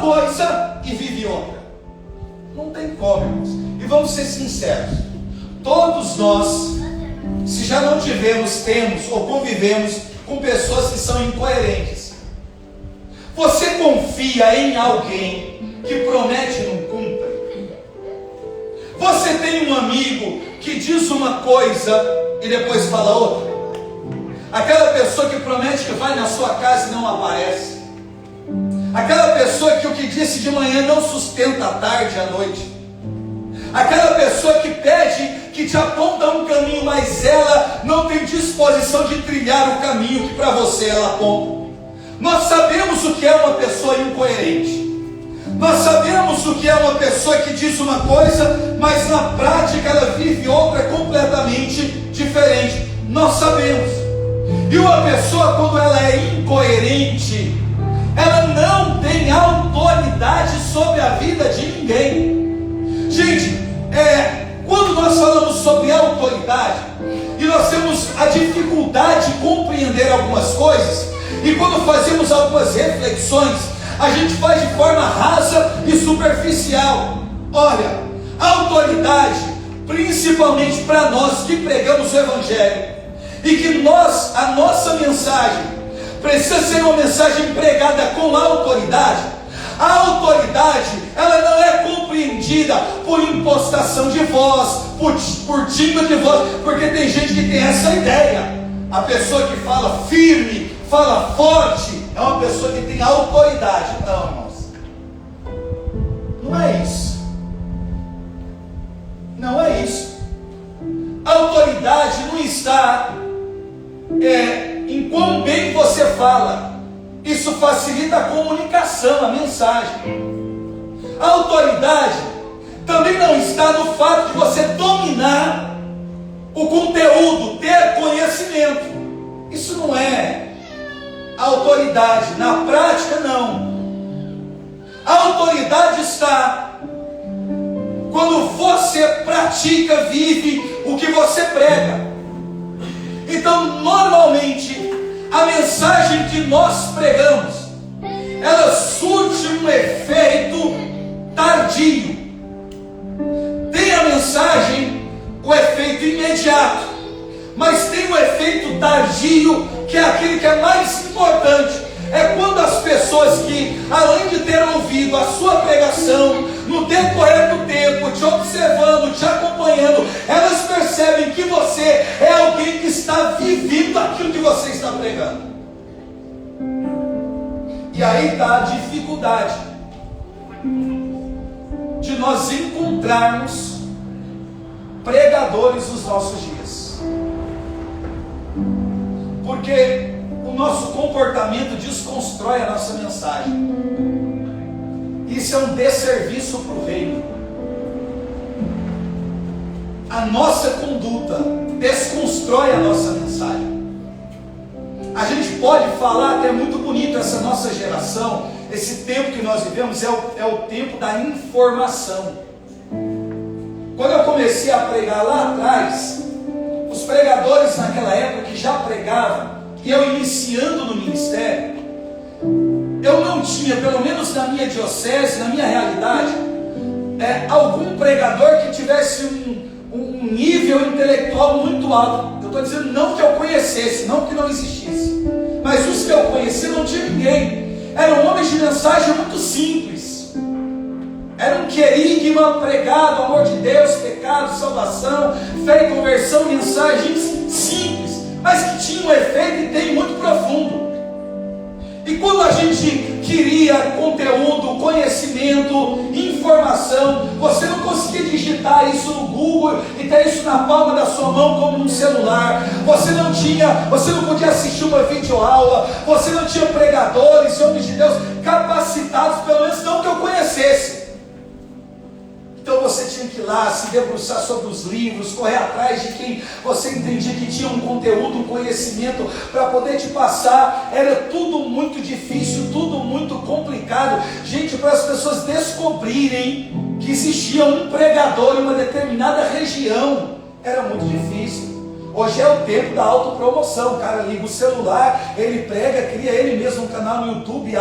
coisa e vive outra. Não tem como, irmãos. E vamos ser sinceros, todos nós, se já não temos ou convivemos com pessoas que são incoerentes, você confia em alguém que promete e não cumpre? Você tem um amigo que diz uma coisa e depois fala outra? Aquela pessoa que promete que vai na sua casa e não aparece? Aquela pessoa que o que disse de manhã não sustenta à tarde e à noite? Aquela pessoa que pede, que te aponta um caminho, mas ela não tem disposição de trilhar o caminho que para você ela aponta. Nós sabemos o que é uma pessoa incoerente. Nós sabemos o que é uma pessoa que diz uma coisa, mas na prática ela vive outra completamente diferente. Nós sabemos. E uma pessoa, quando ela é incoerente, ela não tem autoridade sobre a vida de ninguém. Gente, quando nós falamos sobre autoridade, e nós temos a dificuldade de compreender algumas coisas, e quando fazemos algumas reflexões, a gente faz de forma rasa e superficial. Olha, autoridade, principalmente para nós que pregamos o Evangelho, e que a nossa mensagem precisa ser uma mensagem pregada com autoridade. A autoridade, ela não é compreendida por impostação de voz, por timbre de voz, porque tem gente que tem essa ideia. A pessoa que fala firme, fala forte, é uma pessoa que tem autoridade. Não, irmãos, não é isso. Não é isso. A autoridade não está em quão bem você fala. Isso facilita a comunicação, a mensagem. A autoridade também não está no fato de você dominar o conteúdo, ter conhecimento. Isso não é autoridade. Na prática, não. A autoridade está quando você pratica, vive o que você prega. Então, normalmente, a mensagem que nós pregamos, ela surte um efeito tardio. Tem a mensagem, o efeito imediato, mas tem o efeito tardio, que é aquele que é mais importante. É quando as pessoas que, além de ter ouvido a sua pregação, no decorrer do tempo, te observando, te acompanhando, elas percebem que você é alguém que está vivendo aquilo que você está pregando. E aí está a dificuldade de nós encontrarmos pregadores nos nossos dias. Porque o nosso comportamento desconstrói a nossa mensagem. Isso é um desserviço para o reino. A nossa conduta desconstrói a nossa mensagem. A gente pode falar que é muito bonito essa nossa geração, esse tempo que nós vivemos é o tempo da informação. Quando eu comecei a pregar lá atrás, os pregadores naquela época que já pregavam, e eu iniciando no ministério, eu não tinha, pelo menos na minha diocese, na minha realidade, algum pregador que tivesse um nível intelectual muito alto. Eu estou dizendo não que eu conhecesse, não que não existisse, mas os que eu conheci não tinha ninguém. Eram homens de mensagem muito simples. Era um querigma pregado, amor de Deus, pecado, salvação, fé e conversão, mensagens simples, mas que tinham um efeito e tem muito profundo. E quando a gente queria conteúdo, conhecimento, informação, você não conseguia digitar isso no Google e ter isso na palma da sua mão como num celular. Você não podia assistir uma videoaula, você não tinha pregadores, homens de Deus capacitados, pelo menos não que eu conhecesse. Então você tinha que ir lá, se debruçar sobre os livros, correr atrás de quem você entendia que tinha um conteúdo, um conhecimento para poder te passar. Era tudo muito difícil, tudo muito complicado. Gente, para as pessoas descobrirem que existia um pregador em uma determinada região, era muito difícil. Hoje é o tempo da autopromoção. O cara liga o celular, ele prega, cria ele mesmo um canal no YouTube,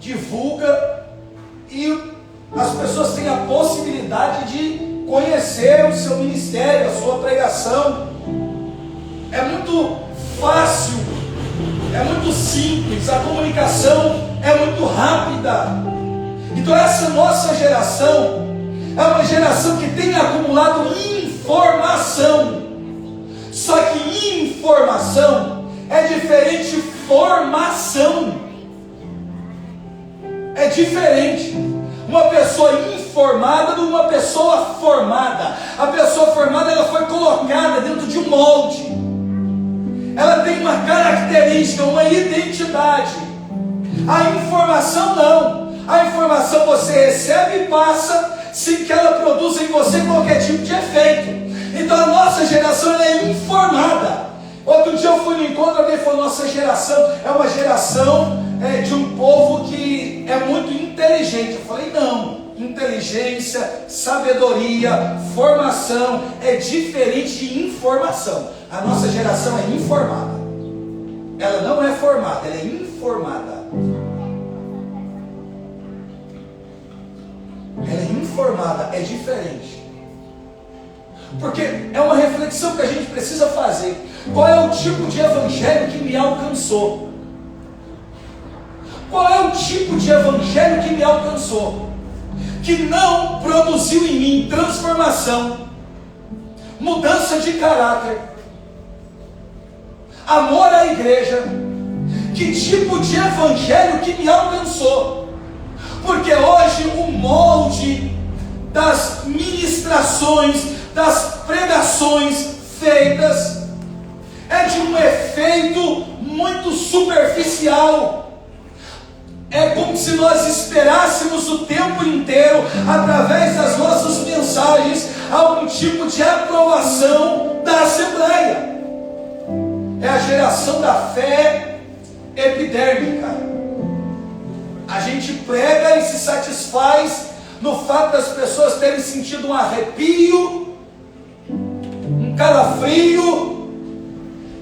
divulga e as pessoas têm a possibilidade de conhecer o seu ministério, a sua pregação. É muito fácil, é muito simples, a comunicação é muito rápida. Então essa nossa geração é uma geração que tem acumulado informação. Só que informação é diferente de formação. É diferente. Uma pessoa informada de uma pessoa formada. A pessoa formada, ela foi colocada dentro de um molde. Ela tem uma característica, uma identidade. A informação não. A informação você recebe e passa sem que ela produza em você qualquer tipo de efeito. Então a nossa geração ela é informada. Outro dia eu fui no encontro, alguém falou: nossa geração é uma geração de um povo que é muito inteligente. Eu falei: não, inteligência, sabedoria, formação é diferente de informação. A nossa geração é informada. Ela não é formada, ela é informada. Ela é informada, é diferente. Porque é uma reflexão que a gente precisa fazer. Qual é o tipo de evangelho que me alcançou? Qual é o tipo de evangelho que me alcançou? Que não produziu em mim transformação, mudança de caráter, amor à igreja. Que tipo de evangelho que me alcançou? Porque hoje o molde das ministrações, das pregações feitas é de um efeito muito superficial. É como se nós esperássemos o tempo inteiro, através das nossas mensagens, algum tipo de aprovação da Assembleia. É a geração da fé epidérmica. A gente prega e se satisfaz no fato das pessoas terem sentido um arrepio, um calafrio.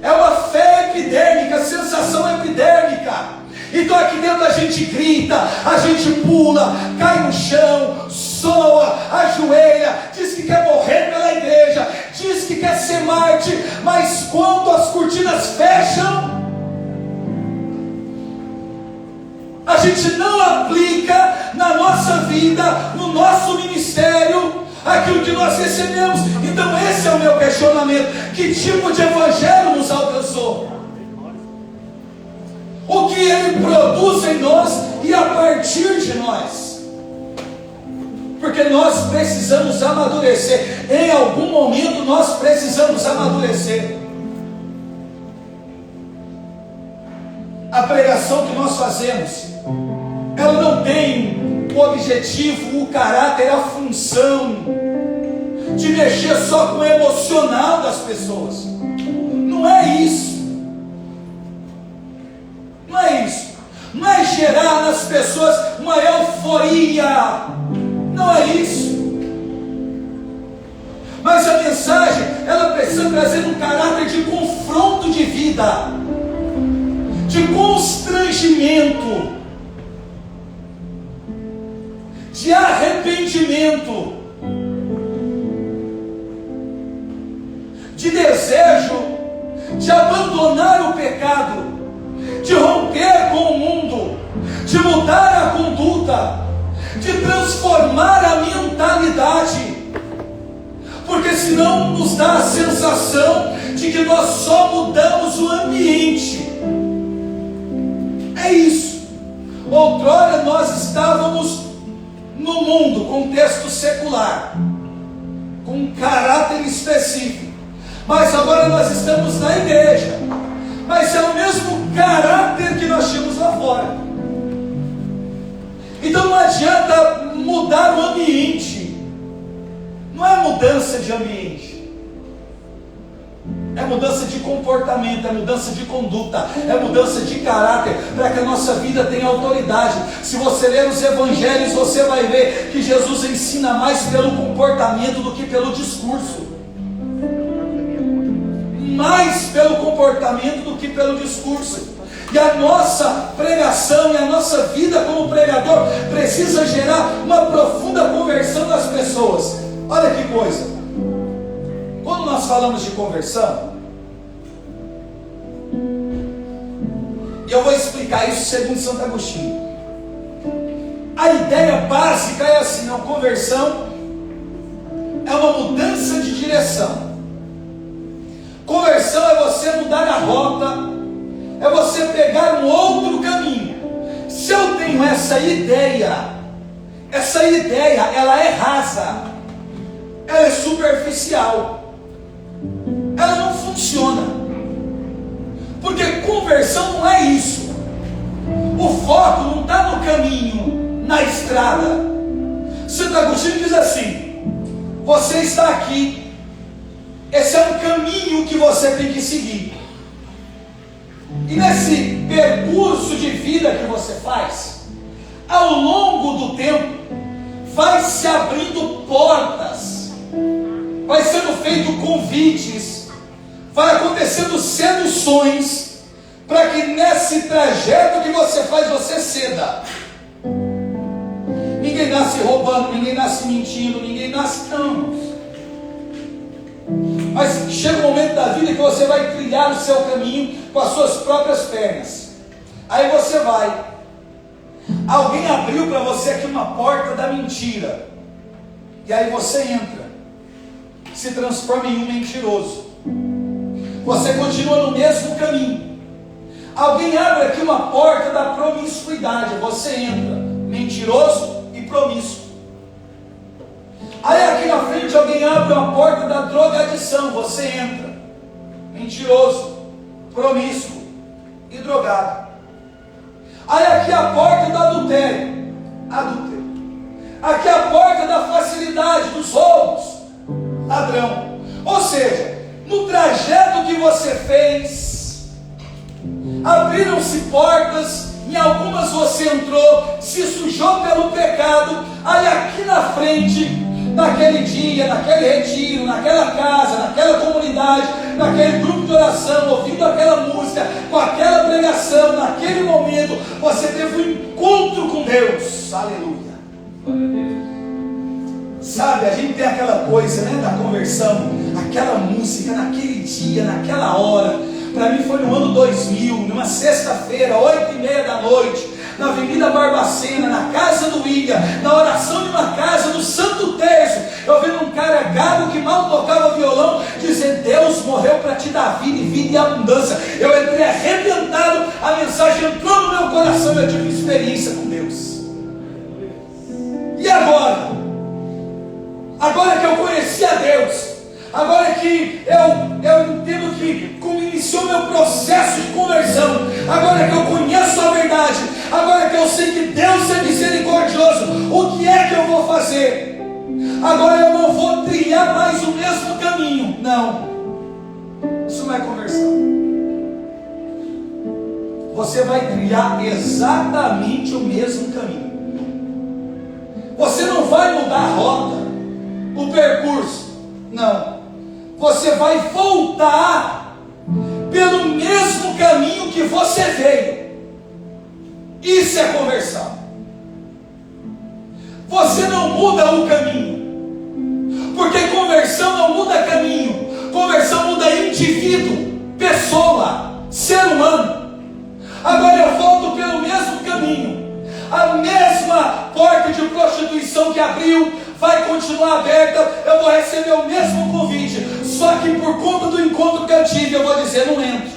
É uma fé epidérmica, sensação epidérmica. Então aqui dentro a gente grita, a gente pula, cai no chão, soa, ajoelha, diz que quer morrer pela igreja, diz que quer ser mártir, mas quando as cortinas fecham, a gente não aplica na nossa vida, no nosso ministério, aquilo que nós recebemos. Então esse é o meu questionamento: que tipo de evangelho nos alcançou? O que ele produz em nós e a partir de nós? Porque nós precisamos amadurecer. Em algum momento nós precisamos amadurecer. A pregação que nós fazemos, ela não tem o objetivo, o caráter, a função de mexer só com o emocional das pessoas. Não é isso. Não é isso. Não é gerar nas pessoas uma euforia. Não é isso. Mas a mensagem, ela precisa trazer um caráter de confronto de vida, de constrangimento, de arrependimento, de desejo de abandonar o pecado, de romper com o mundo, de mudar a conduta, de transformar a mentalidade. Porque senão nos dá a sensação de que nós só mudamos o ambiente. É isso. Outrora nós estávamos no mundo, contexto secular, com um caráter específico. Mas agora nós estamos na igreja. Mas é o mesmo caráter que nós tínhamos lá fora. Então não adianta mudar o ambiente. Não é mudança de ambiente, é mudança de comportamento, é mudança de conduta, é mudança de caráter, para que a nossa vida tenha autoridade. Se você ler os evangelhos, você vai ver que Jesus ensina mais pelo comportamento do que pelo discurso. Mais pelo comportamento do que pelo discurso. E a nossa pregação e a nossa vida como pregador precisa gerar uma profunda conversão das pessoas. Olha que coisa. Quando nós falamos de conversão, e eu vou explicar isso segundo Santo Agostinho. A ideia básica é assim: a conversão é uma mudança de direção. Conversão é você mudar a rota, é você pegar um outro caminho. Se eu tenho essa ideia ela é rasa, ela é superficial, ela não funciona, porque conversão não é isso. O foco não está no caminho, na estrada. Santo Agostinho diz assim: você está aqui, esse é um caminho que você tem que seguir, e nesse percurso de vida que você faz, ao longo do tempo, vai se abrindo portas, vai sendo feito convites, vai acontecendo seduções, para que nesse trajeto que você faz, você ceda. Ninguém nasce roubando, ninguém nasce mentindo, ninguém nasce não. Mas chega um momento da vida que você vai trilhar o seu caminho com as suas próprias pernas. Aí você vai. Alguém abriu para você aqui uma porta da mentira. E aí você entra. Se transforma em um mentiroso. Você continua no mesmo caminho. Alguém abre aqui uma porta da promiscuidade. Você entra. Mentiroso e promíscuo. Aí aqui na frente alguém abre uma porta da drogadição. Você entra. Mentiroso, promíscuo e drogado. Aí aqui a porta do adultério. Aqui a porta da facilidade, dos roubos. Ladrão. Ou seja, no trajeto que você fez, abriram-se portas. Em algumas você entrou, se sujou pelo pecado. Aí aqui na frente, naquele dia, naquele retiro, naquela casa, naquela comunidade, naquele grupo de oração, ouvindo aquela música, com aquela pregação, naquele momento, você teve um encontro com Deus. Aleluia. Sabe, a gente tem aquela coisa, né, da conversão, aquela música, naquele dia, naquela hora. Para mim foi no ano 2000, numa sexta-feira, 20h30, na Avenida Barbacena, na casa do William, na oração de uma casa do Santo Terço, eu vi um cara gago que mal tocava violão, dizendo: Deus morreu para te dar vida e vida e abundância. Eu entrei arrebentado, a mensagem entrou no meu coração, eu tive experiência com Deus. E agora? Agora que eu conheci a Deus, agora que eu entendo que como iniciou meu processo de conversão, agora que eu conheço a verdade, agora que eu sei que Deus é misericordioso, o que é que eu vou fazer? Agora eu não vou trilhar mais o mesmo caminho. Não, isso não é conversão. Você vai trilhar exatamente o mesmo caminho. Você não vai mudar a rota, o percurso. Não, você vai voltar pelo mesmo caminho que você veio. Isso é conversão. Você não muda o caminho, porque conversão não muda caminho. Conversão muda indivíduo, pessoa, ser humano. Agora eu volto pelo mesmo caminho. A mesma porta de prostituição que abriu vai continuar aberta. Eu vou receber o mesmo convite, só que por conta do encontro que eu tive, eu vou dizer: não entro.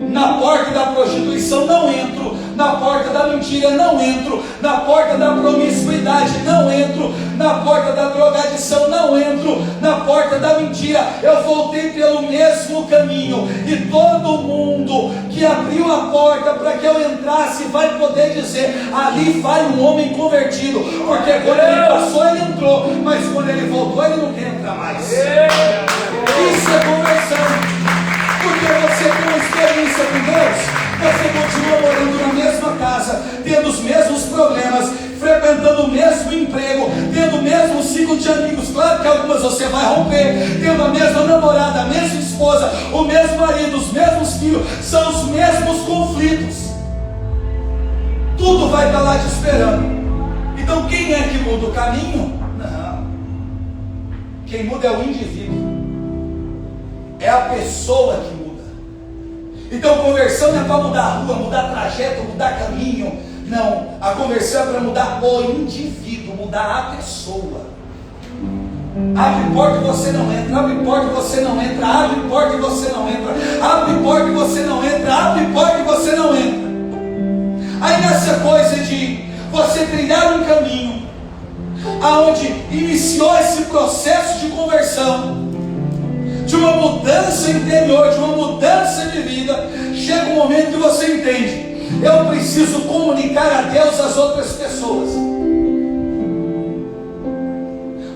Na porta da prostituição não entro, na porta da mentira não entro, na porta da promiscuidade não entro, na porta da drogadição não entro, na porta da mentira. Eu voltei pelo mesmo caminho, e todo mundo que abriu a porta para que eu entrasse vai poder dizer: ali vai um homem convertido, porque quando ele passou ele entrou, mas quando ele voltou ele não quer entrar mais. Isso é conversão. Porque você tem uma experiência com Deus, você continua morando na mesma casa, tendo os mesmos problemas, frequentando o mesmo emprego, tendo o mesmo ciclo de amigos. Claro que algumas você vai romper, tendo a mesma namorada, a mesma esposa, o mesmo marido, os mesmos filhos, são os mesmos conflitos. Tudo vai estar lá te esperando. Então quem é que muda o caminho? Não. Quem muda é o indivíduo. É a pessoa que muda. Então conversão não é para mudar a rua, mudar trajeto, mudar caminho. Não, a conversão é para mudar o indivíduo, mudar a pessoa. Abre porta e você não entra, abre porta e você não entra, abre porta e você não entra, abre porta e você não entra, abre porta e você não entra. Aí nessa coisa de você trilhar um caminho, aonde iniciou esse processo de conversão, de uma mudança interior, de uma mudança de vida, chega um momento que você entende: eu preciso comunicar a Deus às outras pessoas,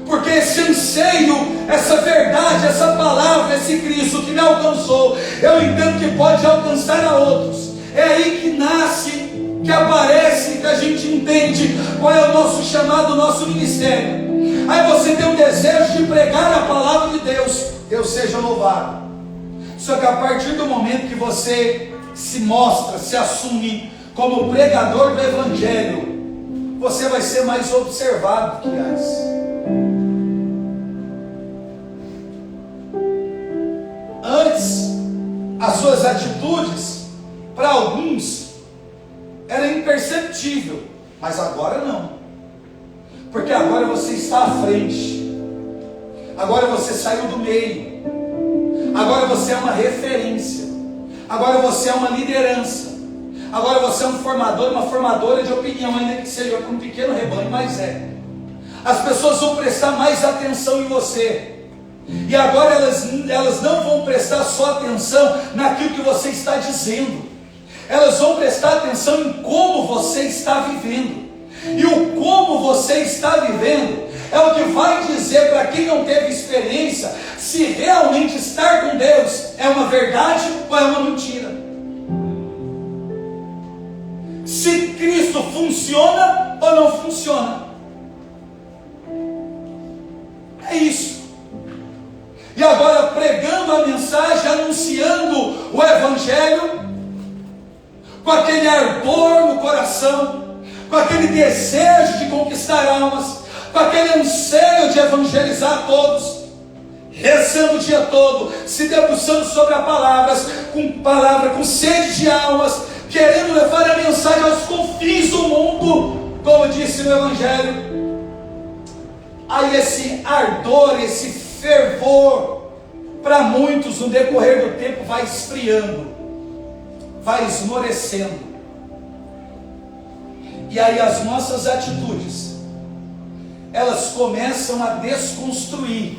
porque esse anseio, essa verdade, essa palavra, esse Cristo que me alcançou, eu entendo que pode alcançar a outros. É aí que nasce, que aparece, que a gente entende qual é o nosso chamado, o nosso ministério. Aí você tem o desejo de pregar a palavra de Deus, Deus seja louvado. Só que a partir do momento que você se mostra, se assume como pregador do Evangelho, você vai ser mais observado que antes. Antes, as suas atitudes, para alguns, era imperceptível, mas agora não, porque agora você está à frente, agora você saiu do meio, agora você é uma referência, agora você é uma liderança, agora você é um formador, uma formadora de opinião, ainda que seja para um pequeno rebanho, mas é. As pessoas vão prestar mais atenção em você. E agora elas não vão prestar só atenção naquilo que você está dizendo, elas vão prestar atenção em como você está vivendo. E o como você está vivendo é o que vai dizer para quem não teve experiência se realmente estar com Deus é uma verdade ou é uma mentira. Se Cristo funciona ou não funciona. É isso. E agora, pregando a mensagem, anunciando o Evangelho, com aquele ardor no coração, com aquele desejo de conquistar almas, com aquele anseio de evangelizar todos, rezando o dia todo, se debruçando sobre a palavra, com sede de almas, querendo levar a mensagem aos confins do mundo, como disse no Evangelho. Aí esse ardor, esse fervor, para muitos no decorrer do tempo vai esfriando, vai esmorecendo. E aí as nossas atitudes, elas começam a desconstruir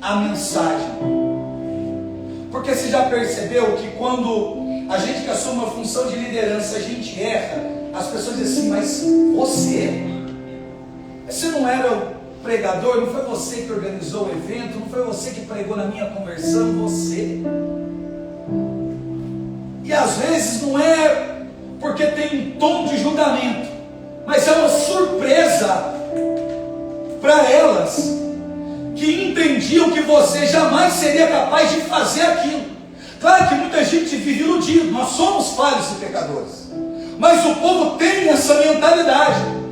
a mensagem. Porque você já percebeu que quando a gente que assume uma função de liderança, a gente erra, as pessoas dizem assim: mas você não era o pregador, não foi você que organizou o evento, não foi você que pregou na minha conversão, você. E às vezes não é porque tem um tom de julgamento, mas é uma surpresa para elas, que entendiam que você jamais seria capaz de fazer aquilo. Claro que muita gente vive iludido, nós somos falhos e pecadores, mas o povo tem essa mentalidade.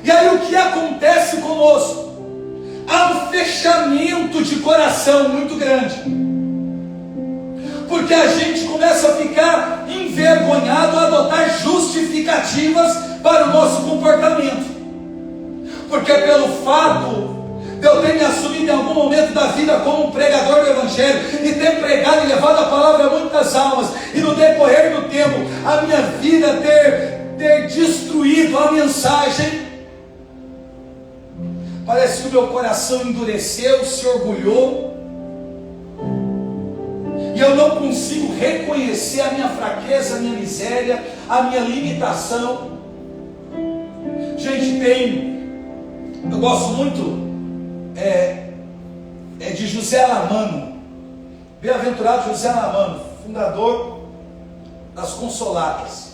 E aí o que acontece conosco? Há um fechamento de coração muito grande, porque a gente começa a ficar envergonhado a adotar justificativas para o nosso comportamento, porque pelo fato de eu ter me assumido em algum momento da vida como um pregador do Evangelho, e ter pregado e levado a palavra a muitas almas, e no decorrer do tempo a minha vida ter destruído a mensagem, parece que o meu coração endureceu, se orgulhou, e eu não consigo reconhecer a minha fraqueza, a minha miséria, a minha limitação. Gente, eu gosto muito de José Lamano, bem-aventurado José Lamano, fundador das Consolatas,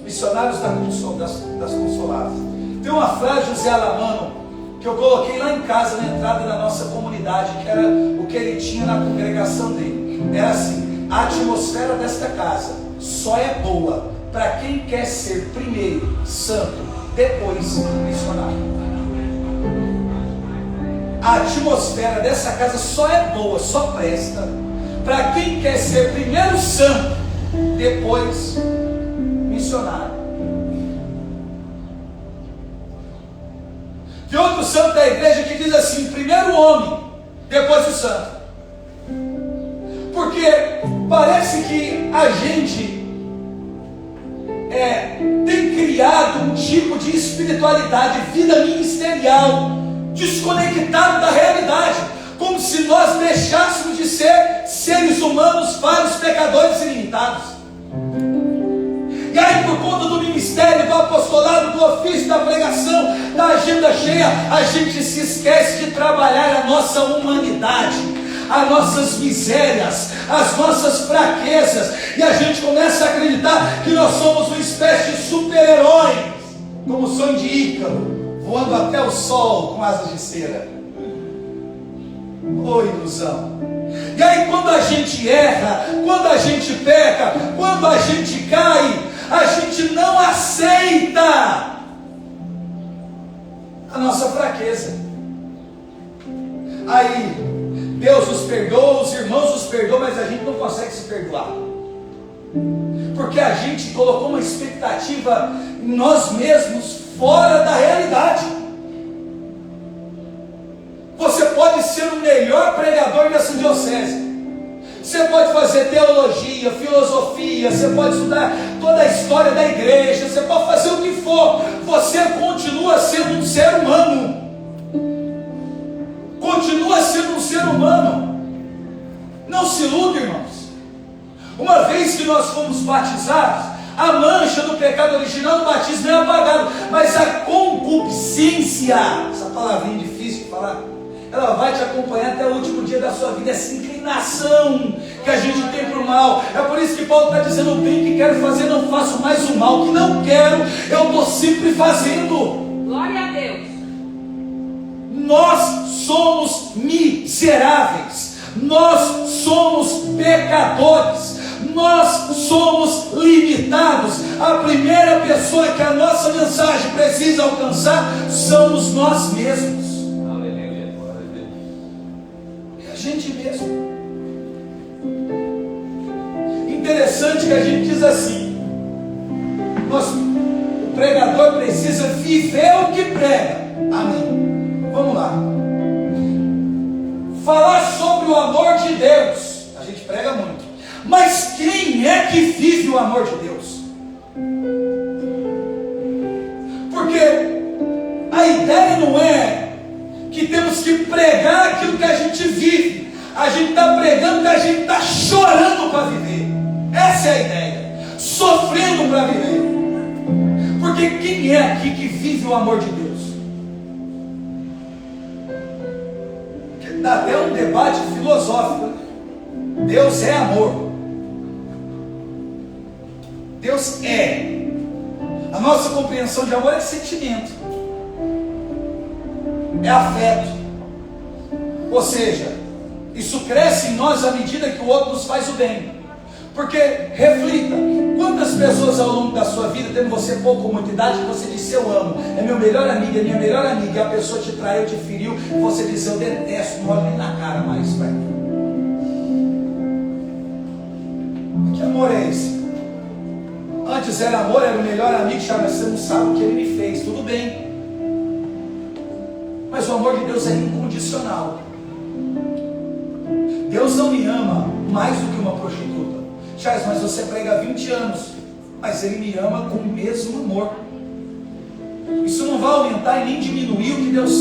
Missionários das Consoladas. Tem uma frase de José Alamano que eu coloquei lá em casa, na entrada da nossa comunidade, que era o que ele tinha na congregação dele. Era assim: a atmosfera desta casa só é boa para quem quer ser primeiro santo, depois missionário. A atmosfera dessa casa só é boa, só presta para quem quer ser primeiro santo, depois missionário. Tem outro santo da igreja que diz assim: primeiro o homem, depois o santo. Porque parece que a gente tem criado um tipo de espiritualidade, vida ministerial, desconectado da realidade, como se nós deixássemos de ser seres humanos, falhos, pecadores e limitados. E aí, por conta do ministério, do apostolado, do ofício, da pregação, da agenda cheia, a gente se esquece de trabalhar a nossa humanidade, as nossas misérias, as nossas fraquezas, e a gente começa a acreditar que nós somos uma espécie de super-heróis, como o sonho de Ícaro, voando até o sol com asas de cera. Oh, ilusão! E aí, quando a gente erra, quando a gente peca, quando a gente cai, a gente não aceita a nossa fraqueza. Aí Deus nos perdoa, os irmãos nos perdoam, mas a gente não consegue se perdoar, porque a gente colocou uma expectativa em nós mesmos fora da realidade. Você pode ser o melhor pregador dessa diocese, você pode fazer teologia, filosofia, você pode estudar toda a história da igreja, você pode fazer o que for, você continua sendo um ser humano. Continua sendo um ser humano. Não se ilude, irmãos. Uma vez que nós fomos batizados, a mancha do pecado original do batismo é apagada, mas a concupiscência, essa palavrinha difícil de falar, ela vai te acompanhar até o último dia da sua vida. Essa inclinação que a gente tem para o mal. É por isso que Paulo está dizendo: o bem que quero fazer não faço, mais o mal que não quero eu estou sempre fazendo. Glória a Deus. Nós somos miseráveis, nós somos pecadores, nós somos limitados. A primeira pessoa que a nossa mensagem precisa alcançar somos nós mesmos. É a gente mesmo. Interessante que a gente diz assim: o pregador precisa viver o que prega. Amém. Vamos lá. Falar sobre o amor de Deus, a gente prega muito, mas quem é que vive o amor de Deus? Porque a ideia não é que temos que pregar aquilo que a gente vive. A gente está pregando que a gente está chorando para viver. Essa é a ideia. Sofrendo para viver. Porque quem é aqui que vive o amor de Deus? Dá até um debate filosófico. Deus é amor. Deus é. A nossa compreensão de amor é sentimento, é afeto. Ou seja, isso cresce em nós à medida que o outro nos faz o bem. Porque, reflita, quantas pessoas ao longo da sua vida, tendo você pouco ou muita idade, você disse: eu amo, é meu melhor amigo, é minha melhor amiga, e a pessoa te traiu, te feriu, e você disse: eu detesto, não olho nem na cara mais, pai. Que amor é esse? Antes era amor, era o melhor amigo, já você não sabe o que ele me fez, tudo bem. Mas o amor de Deus é incondicional. Deus não me ama mais do que uma prostituta. Charles, mas você prega há 20 anos, mas Ele me ama com o mesmo amor. Isso não vai aumentar e nem diminuir o que Deus,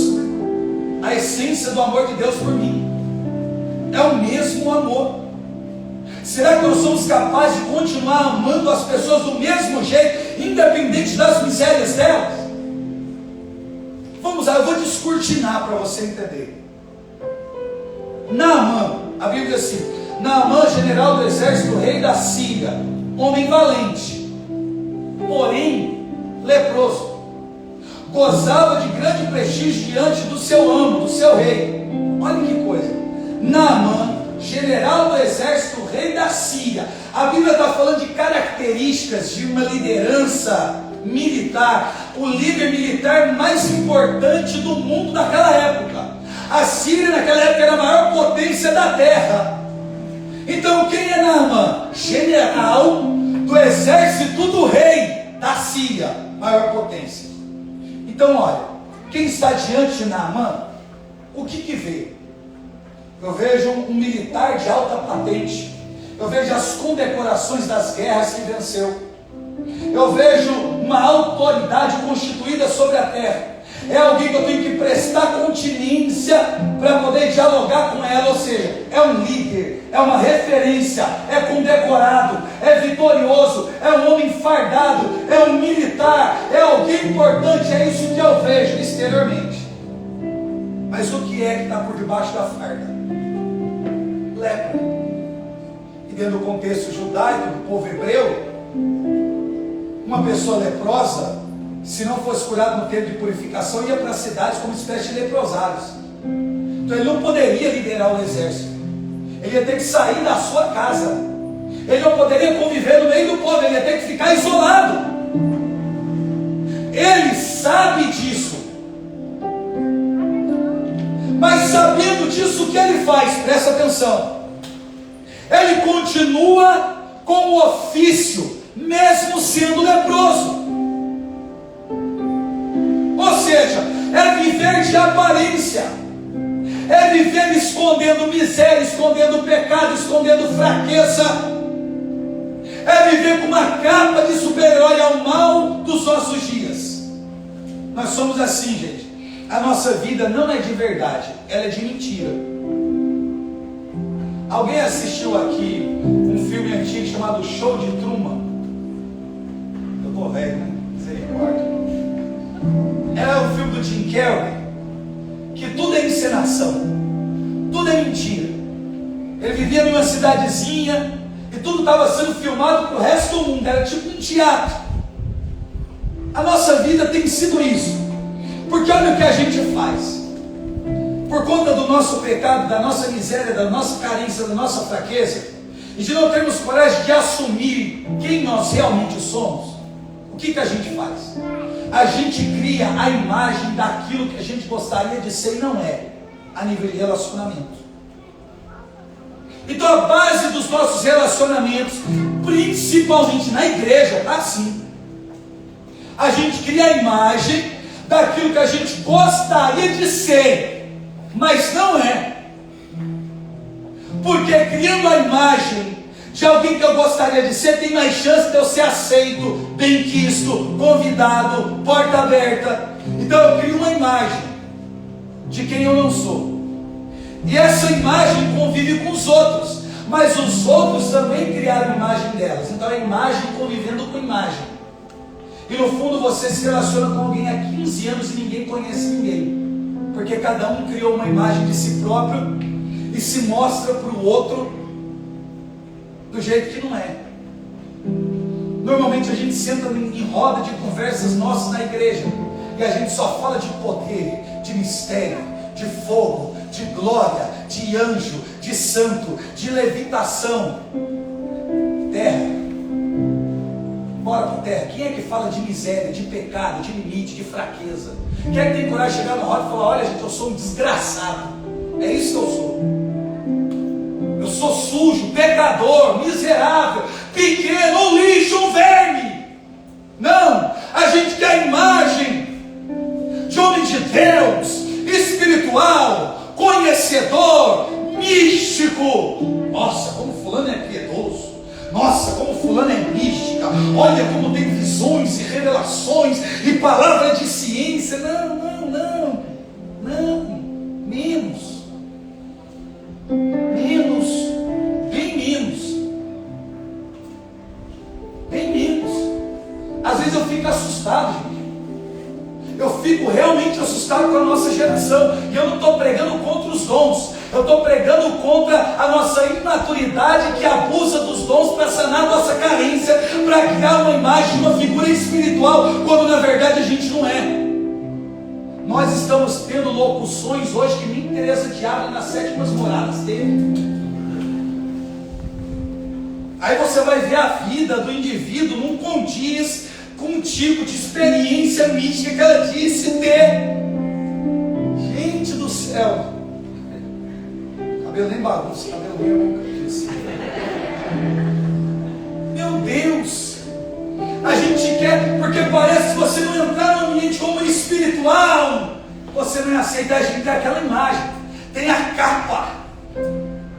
a essência do amor de Deus por mim. É o mesmo amor. Será que nós somos capazes de continuar amando as pessoas do mesmo jeito, independente das misérias delas? Vamos lá, eu vou descortinar para você entender. Naamã, a Bíblia diz assim: Naamã, general do exército do rei da Síria, homem valente, porém leproso, gozava de grande prestígio diante do seu amo, do seu rei. Olha que coisa. Naamã, general do exército, rei da Síria. A Bíblia está falando de características de uma liderança militar, o líder militar mais importante do mundo naquela época. A Síria naquela época era a maior potência da terra. Então quem é Naamã? General do exército do rei da Síria, maior potência. Então olha, quem está diante de Naamã, o que vê? Eu vejo um militar de alta patente. Eu vejo as condecorações das guerras que venceu. Eu vejo uma autoridade constituída sobre a terra. É alguém que eu tenho que prestar continência para poder dialogar com ela. Ou seja, é um líder, é uma referência, é condecorado, é vitorioso, é um homem fardado, é um militar, é alguém importante. É isso que eu vejo exteriormente. Mas o que é que está por debaixo da farda? Lepra. E dentro do contexto judaico, do povo hebreu, uma pessoa leprosa, se não fosse curado no tempo de purificação, ia para as cidades como espécie de leprosados. Então ele não poderia liderar o exército. Ele ia ter que sair da sua casa. Ele não poderia conviver no meio do povo. Ele ia ter que ficar isolado. Ele sabe disso. Mas sabendo disso, o que ele faz? Presta atenção. Ele continua com o ofício, mesmo sendo leproso. Ou seja, é viver de aparência, é viver escondendo miséria, escondendo pecado, escondendo fraqueza, é viver com uma capa de super-herói ao mal dos nossos dias. Nós somos assim, gente. A nossa vida não é de verdade, ela é de mentira. Alguém assistiu aqui um filme antigo chamado Show de Truman? Eu tô velho, né? Misericórdia. É o filme do Jim Carrey, que tudo é encenação, tudo é mentira. Ele vivia numa cidadezinha e tudo estava sendo filmado para o resto do mundo, era tipo um teatro. A nossa vida tem sido isso, porque olha o que a gente faz. Por conta do nosso pecado, da nossa miséria, da nossa carência, da nossa fraqueza, e de não termos coragem de assumir quem nós realmente somos, o que a gente faz? A gente cria a imagem daquilo que a gente gostaria de ser e não é, a nível de relacionamento. Então a base dos nossos relacionamentos, principalmente na igreja, está assim. A gente cria a imagem daquilo que a gente gostaria de ser, mas não é. Porque criando a imagem de alguém que eu gostaria de ser, tem mais chance de eu ser aceito, bem-quisto, convidado, porta aberta. Então eu crio uma imagem de quem eu não sou. E essa imagem convive com os outros, mas os outros também criaram a imagem delas. Então é imagem convivendo com imagem. E no fundo você se relaciona com alguém há 15 anos e ninguém conhece ninguém, porque cada um criou uma imagem de si próprio e se mostra para o outro do jeito que não é. Normalmente a gente senta em roda de conversas nossas na igreja e a gente só fala de poder, de mistério, de fogo, de glória, de anjo, de santo, de levitação. Terra, bora para terra. Quem é que fala de miséria, de pecado, de limite, de fraqueza? Quem é que tem coragem de chegar na roda e falar: olha gente, eu sou um desgraçado, é isso que eu sou. Eu sou sujo, pecador, miserável, pequeno, um lixo, um verme. Não, a gente quer a imagem de homem de Deus, espiritual, conhecedor, místico. Nossa, como fulano é piedoso. Nossa, como fulano é mística. Olha como tem visões e revelações e palavra de ciência. Não, menos. Bem menos. Às vezes eu fico assustado, gente. Eu fico realmente assustado com a nossa geração. E eu não estou pregando contra os dons, eu estou pregando contra a nossa imaturidade que abusa dos dons para sanar a nossa carência, para criar uma imagem de uma figura espiritual, quando na verdade a gente não é. Nós estamos tendo locuções hoje que nem Teresa de Ávila nas sétimas moradas teve. Aí você vai ver a vida do indivíduo não condiz com um tipo de experiência mística que ela disse ter. Gente do céu, cabelo nem bagunça, cabelo nem nunca disse. Meu Deus, a gente quer, porque parece que você não entrar no ambiente como espiritual, você não aceita. A gente tem aquela imagem, tem a capa,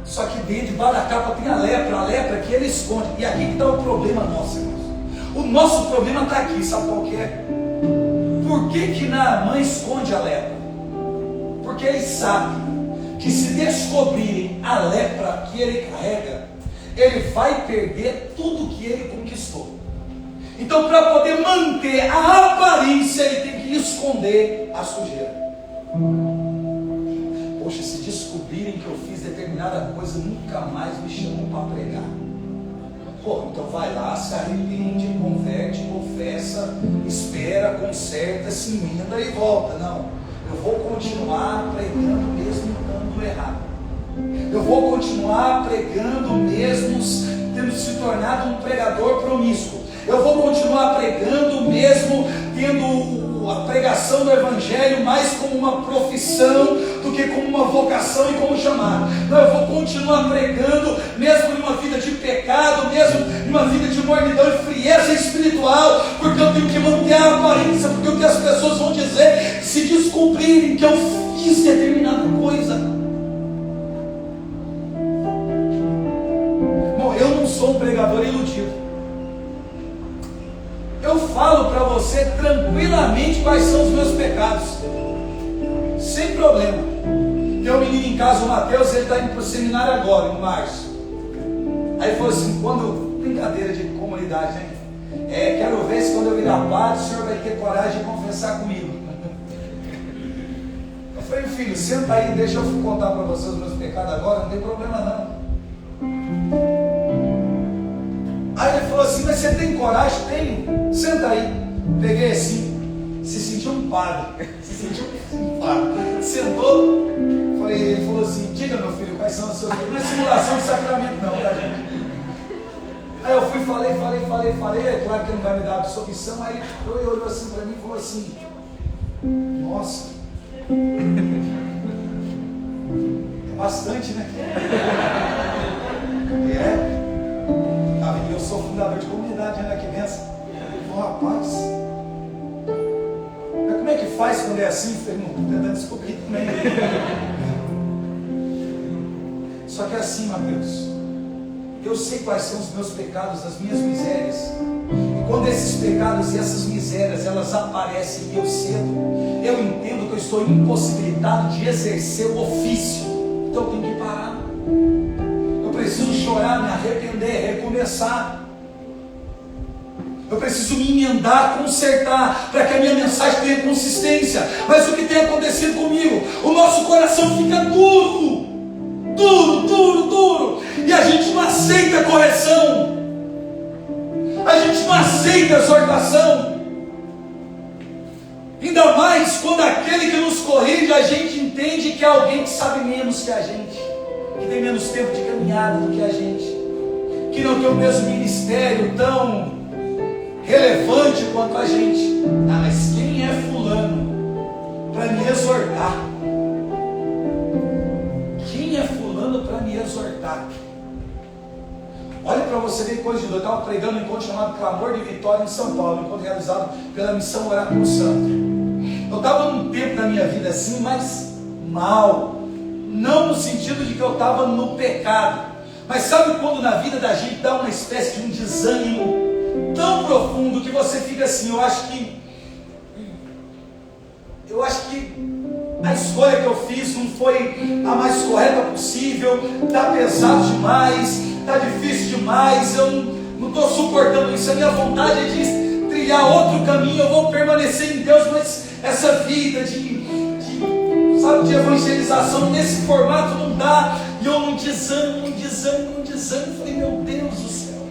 só que dentro, debaixo da capa tem a lepra que ele esconde. E aqui que está o problema nosso, irmãos. O nosso problema está aqui, sabe qual que é? Por que Naamã esconde a lepra? Porque ele sabe que se descobrirem a lepra que ele carrega, ele vai perder tudo que ele conquistou. Então, para poder manter a aparência, ele tem que esconder a sujeira. Poxa, se descobrirem que eu fiz determinada coisa, nunca mais me chamam para pregar. Pô, então vai lá, se arrepende, converte, confessa, espera, conserta, se emenda e volta. Não, eu vou continuar pregando mesmo estando errado. Eu vou continuar pregando mesmo tendo se tornado um pregador promíscuo. Eu vou continuar pregando mesmo tendo a pregação do Evangelho mais como uma profissão do que como uma vocação e como chamado. Não, eu vou continuar pregando mesmo em uma vida de pecado, mesmo em uma vida de mornidão e frieza espiritual, porque eu tenho que manter a aparência, porque o que as pessoas vão dizer se descobrirem que eu fiz determinada coisa. Bom, eu não sou um pregador iludido. Eu falo para você tranquilamente quais são os meus pecados, sem problema. Tem um menino em casa, o Mateus, ele está indo para o seminário agora, em março. Aí ele falou assim, brincadeira de comunidade, né? Quero ver se quando eu virar padre, o senhor vai ter coragem de confessar comigo. Eu falei, filho, senta aí, deixa eu contar para você os meus pecados agora, não tem problema não. Aí ele falou assim, mas você tem coragem? Tenho. Senta aí. Peguei assim, se sentiu um padre. Sentou. Ele falou assim, diga meu filho, quais são os seus pecados? Não é simulação de sacramento não, tá gente? Aí eu fui, falei, é claro que ele não vai me dar absolvição. Aí ele olhou assim para mim e falou assim, nossa, é bastante, né? Eu sou fundador de comunidade, né? Que benção. Oh, rapaz, mas como é que faz quando é assim? Falei, não, estou tentando descobrir também. Só que é assim, Mateus, eu sei quais são os meus pecados, as minhas misérias. E quando esses pecados e essas misérias elas aparecem e eu cedo, eu entendo que eu estou impossibilitado de exercer o ofício. Então eu tenho que parar. Preciso chorar, me arrepender, recomeçar. Eu preciso me emendar, consertar, para que a minha mensagem tenha consistência. Mas o que tem acontecido comigo? O nosso coração fica duro, e a gente não aceita a correção, a gente não aceita a exortação, ainda mais quando aquele que nos corrige, a gente entende que é alguém que sabe menos que a gente, que tem menos tempo de caminhada do que a gente, que não tem o mesmo ministério tão relevante quanto a gente. Ah, mas quem é fulano para me exortar? Quem é fulano para me exortar? Olha para você ver coisa de doido. Eu estava pregando um encontro chamado Clamor de Vitória em São Paulo, um encontro realizado pela missão Orar pelo Santo. Eu estava num tempo da minha vida assim, mas mal. Não no sentido de que eu estava no pecado, mas sabe quando na vida da gente dá uma espécie de um desânimo tão profundo que você fica assim, eu acho que a escolha que eu fiz não foi a mais correta possível, está pesado demais, está difícil demais, eu não estou suportando isso, a minha vontade é de trilhar outro caminho, eu vou permanecer em Deus, mas essa vida de evangelização nesse formato não dá, e eu não desânimo, falei, meu Deus do céu,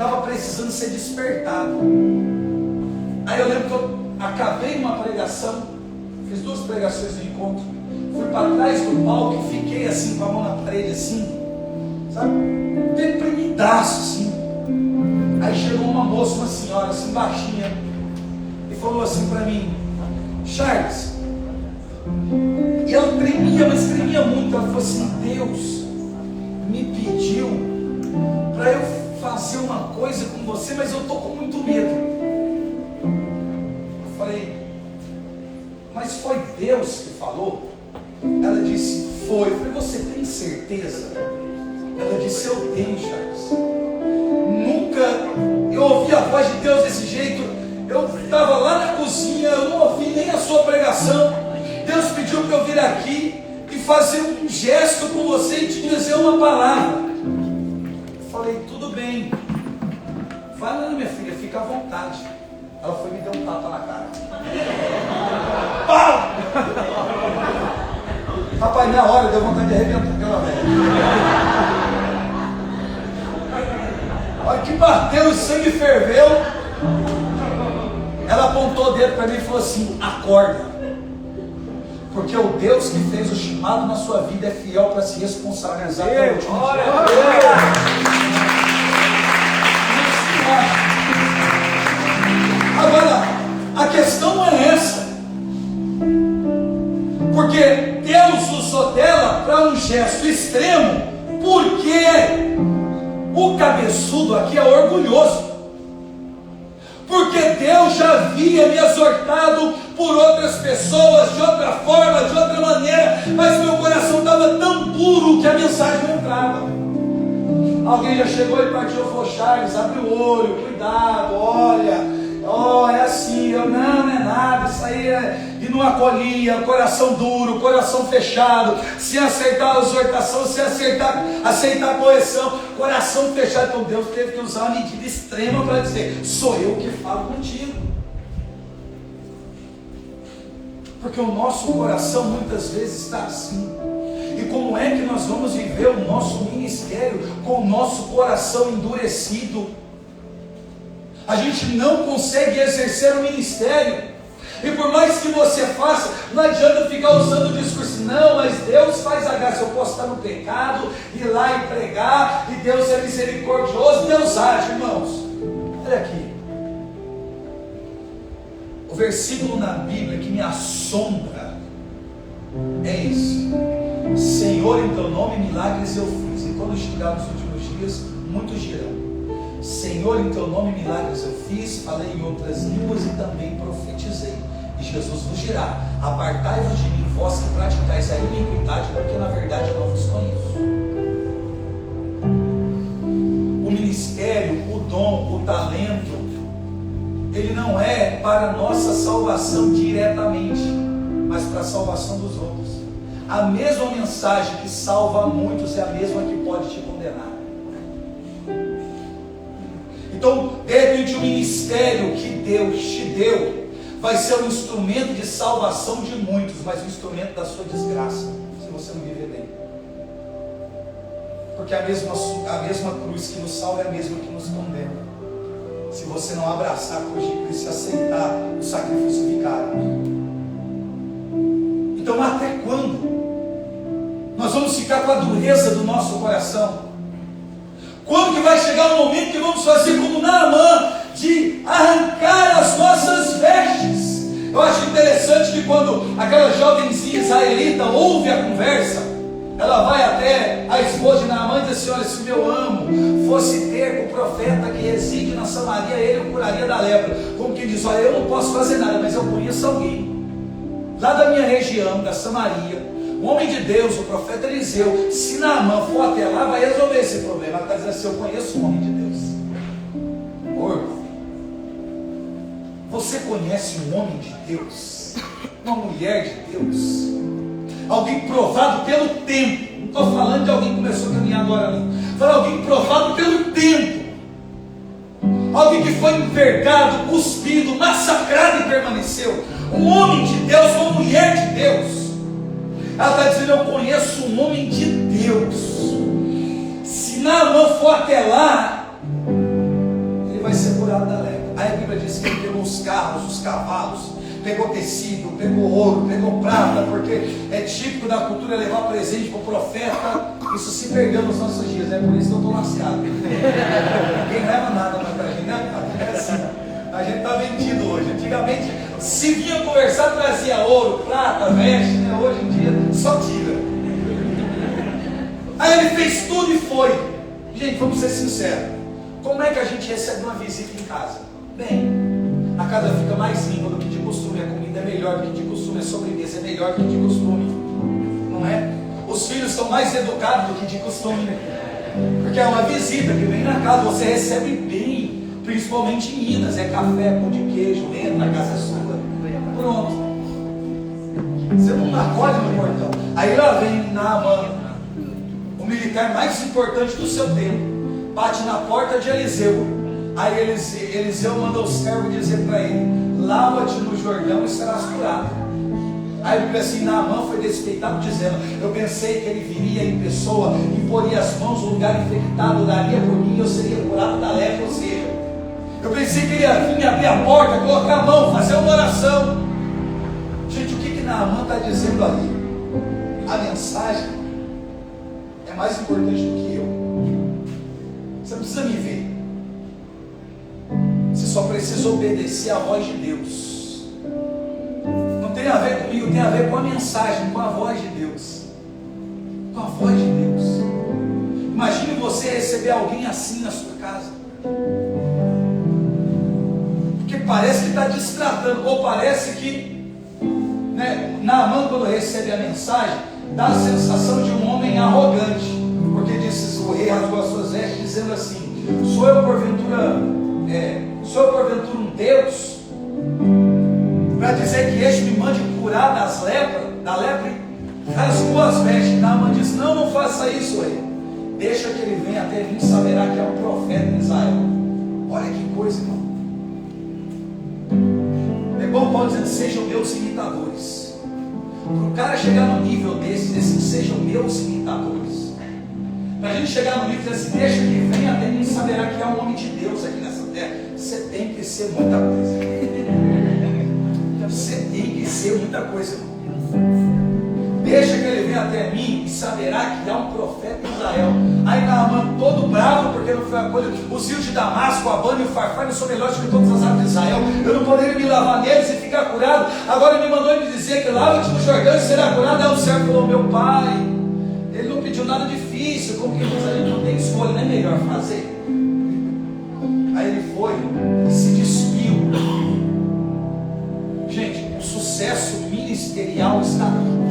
estava precisando ser despertado. Aí eu lembro que eu acabei uma pregação, fiz 2 pregações no encontro, fui para trás do palco e fiquei assim com a mão na parede assim, sabe, deprimidaço assim. Aí chegou uma moça, uma senhora assim baixinha, e falou assim para mim: Charles. E ela tremia, mas tremia muito. Ela falou assim: Deus me pediu para eu fazer uma coisa com você, mas eu estou com muito medo. Eu falei: mas foi Deus que falou? Ela disse: foi. Eu falei: você tem certeza? Ela disse: eu tenho, Charles. Nunca eu ouvi a voz de Deus desse jeito. Eu estava lá na cozinha, eu não ouvi nem a sua pregação. Deus pediu para eu vir aqui e fazer um gesto com você e te dizer uma palavra. Eu falei: tudo bem, vai lá, minha filha, fica à vontade. Ela foi e me deu um tapa na cara. Pau! Rapaz, na hora deu vontade de arrebentar aquela velha. Olha que bateu, o sangue ferveu. Ela apontou o dedo para mim e falou assim: acorda. Porque o Deus que fez o chamado na sua vida é fiel para se responsabilizar pelo último dia. Agora, a questão não é essa. Porque Deus usou dela para um gesto extremo, porque o cabeçudo aqui é orgulhoso. Porque Deus já havia me exortado por outras pessoas, de outra forma, de outra maneira, mas meu coração estava tão duro que a mensagem não entrava. Alguém já chegou e partiu e falou: Charles, abre o olho, cuidado, olha, é assim. Eu: não é nada, isso aí é. E não acolhia, coração duro, coração fechado, sem aceitar a exortação, sem aceitar a correção, coração fechado. Então Deus teve que usar uma medida extrema para dizer: sou eu que falo contigo. Porque o nosso coração muitas vezes está assim. E como é que nós vamos viver o nosso ministério com o nosso coração endurecido? A gente não consegue exercer o ministério. E por mais que você faça, não adianta ficar usando o discurso: não, mas Deus faz a graça. Eu posso estar no pecado, ir lá e pregar, e Deus é misericordioso, Deus age, irmãos. Olha aqui, o versículo na Bíblia que me assombra é esse: Senhor, em teu nome milagres eu fiz. E quando chegar nos últimos dias, muitos dirão: Senhor, em teu nome milagres eu fiz, falei em outras línguas e também profetizei. E Jesus vos dirá: apartai-vos de mim, vós que praticais a iniquidade, porque na verdade eu não vos conheço. O ministério, o dom, o talento, ele não é para a nossa salvação diretamente, mas para a salvação dos outros. A mesma mensagem que salva muitos é a mesma que pode te condenar. Então, de repente, o ministério que Deus te deu vai ser um instrumento de salvação de muitos, mas um instrumento da sua desgraça, se você não viver bem. Porque a mesma cruz que nos salva é a mesma que nos condena, se você não abraçar a cruz de Cristo e aceitar o sacrifício vicário. Então, até quando nós vamos ficar com a dureza do nosso coração? Quando que vai chegar o momento que vamos fazer como Naamã, de arrancar as nossas vestes? Eu acho interessante que quando aquela jovenzinha israelita ouve a conversa, ela vai até a esposa de Naamã e diz assim: olha, se o meu amo fosse ter o profeta que reside na Samaria, ele o curaria da lepra. Como que diz: olha, eu não posso fazer nada, mas eu conheço alguém lá da minha região, da Samaria, um homem de Deus, o profeta Eliseu. Se Naamã for até lá, vai resolver esse problema. Ela está dizendo assim: eu conheço um homem de Deus. Ô irmão, você conhece um homem de Deus, uma mulher de Deus, alguém provado pelo tempo? Não estou falando de alguém que começou a caminhar agora, não. Estou falando de alguém provado pelo tempo, alguém que foi envergado, cuspido, massacrado e permaneceu. Um homem de Deus, uma mulher de Deus. Ela está dizendo: eu conheço um homem de Deus. Se Naamã for até lá, vai ser curado da lepra. Aí a Bíblia diz que ele pegou os carros, os cavalos, pegou tecido, pegou ouro, pegou prata, porque é típico da cultura levar presente para o profeta. Isso se perdeu nos nossos dias, é por isso que eu estou lascado. Ninguém leva nada mais para a gente, né? É assim, a gente está vendido hoje. Antigamente, se vinha conversar, trazia ouro, prata, veste, né? Hoje em dia, só tira. Aí ele fez tudo e foi. Gente, vamos ser sinceros. Como é que a gente recebe uma visita em casa? Bem, a casa fica mais limpa do que de costume, a comida é melhor do que de costume, a sobremesa é melhor do que de costume, não é? Os filhos estão mais educados do que de costume, porque é uma visita que vem na casa, você recebe bem, principalmente em Minas, é café, pão de queijo, entra, a casa é sua, pronto. Você não acolhe no portão. Aí lá vem Naamã, o militar mais importante do seu tempo, bate na porta de Eliseu. Aí Eliseu manda o servo dizer para ele: lava-te no Jordão e serás curado. Aí ele diz assim: Naamã foi despeitado, dizendo: eu pensei que ele viria em pessoa, imporia as mãos no lugar infectado, daria por mim e eu seria curado da lepra. Ou seja, eu pensei que ele ia vir abrir a porta, colocar a mão, fazer uma oração. Gente, o que Naamã está dizendo ali? A mensagem é mais importante do que eu. Você não precisa me ver. Você só precisa obedecer à voz de Deus. Não tem a ver comigo, tem a ver com a mensagem, com a voz de Deus. Com a voz de Deus. Imagine você receber alguém assim na sua casa. Porque parece que está destratando, ou parece que, né, Naamã, quando recebe a mensagem, dá a sensação de um homem arrogante. Porque disse, o rei rasgou as suas vestes, dizendo assim: sou eu porventura um Deus, para dizer que este me mande curar da lepra? Rasgou as vestes. Naamã disse: não faça isso, rei. Deixa que ele venha até mim, saberá que é um profeta em Israel. Olha que coisa, irmão. É igual Paulo dizendo: sejam meus imitadores. Para o cara chegar no nível desse, sejam meus imitadores. Para a gente chegar no nível desse, deixa que venha até mim, saberá que é um homem de Deus aqui nessa terra. Você tem que ser muita coisa. Você tem que ser muita coisa. Deixa que ele venha até mim e saberá que há um profeta em Israel. Aí Naamã, todo bravo, porque não foi a coisa. Os rios de Damasco, a Abana e o Farfar não são melhores que todas as águas de Israel. Eu não poderia me lavar neles e ficar curado. Agora ele me mandou me dizer que lava-te no Jordão e será curado. Aí o servo falou: meu pai, ele não pediu nada difícil. Como que a gente não tem escolha, não é melhor fazer? Aí ele foi e se despiu. Gente, o sucesso ministerial está aqui.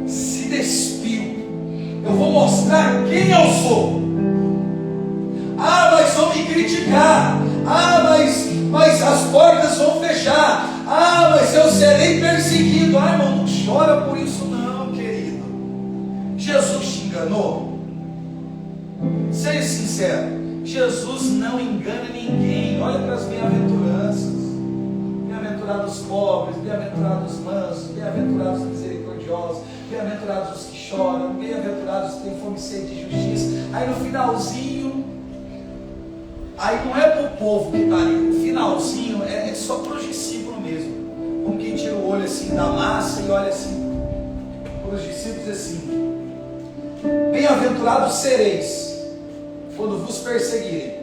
Se despiu. Eu vou mostrar quem eu sou. Ah, mas vão me criticar. Ah, mas as portas vão fechar. Ah, mas eu serei perseguido. Ah, irmão, não chora por isso não, querido. Jesus te enganou? Seja sincero. Jesus não engana ninguém. Olha para as bem-aventuranças. Bem-aventurados os pobres, bem-aventurados os mansos, bem-aventurados os misericordiosos, bem-aventurados os que choram, bem-aventurados os que têm fome e sede de justiça. Aí no finalzinho, aí não é para o povo que está ali, no finalzinho é só para o discípulo mesmo. Como quem tira o olho assim da massa e olha assim para os discípulos assim: bem-aventurados sereis quando vos perseguirem,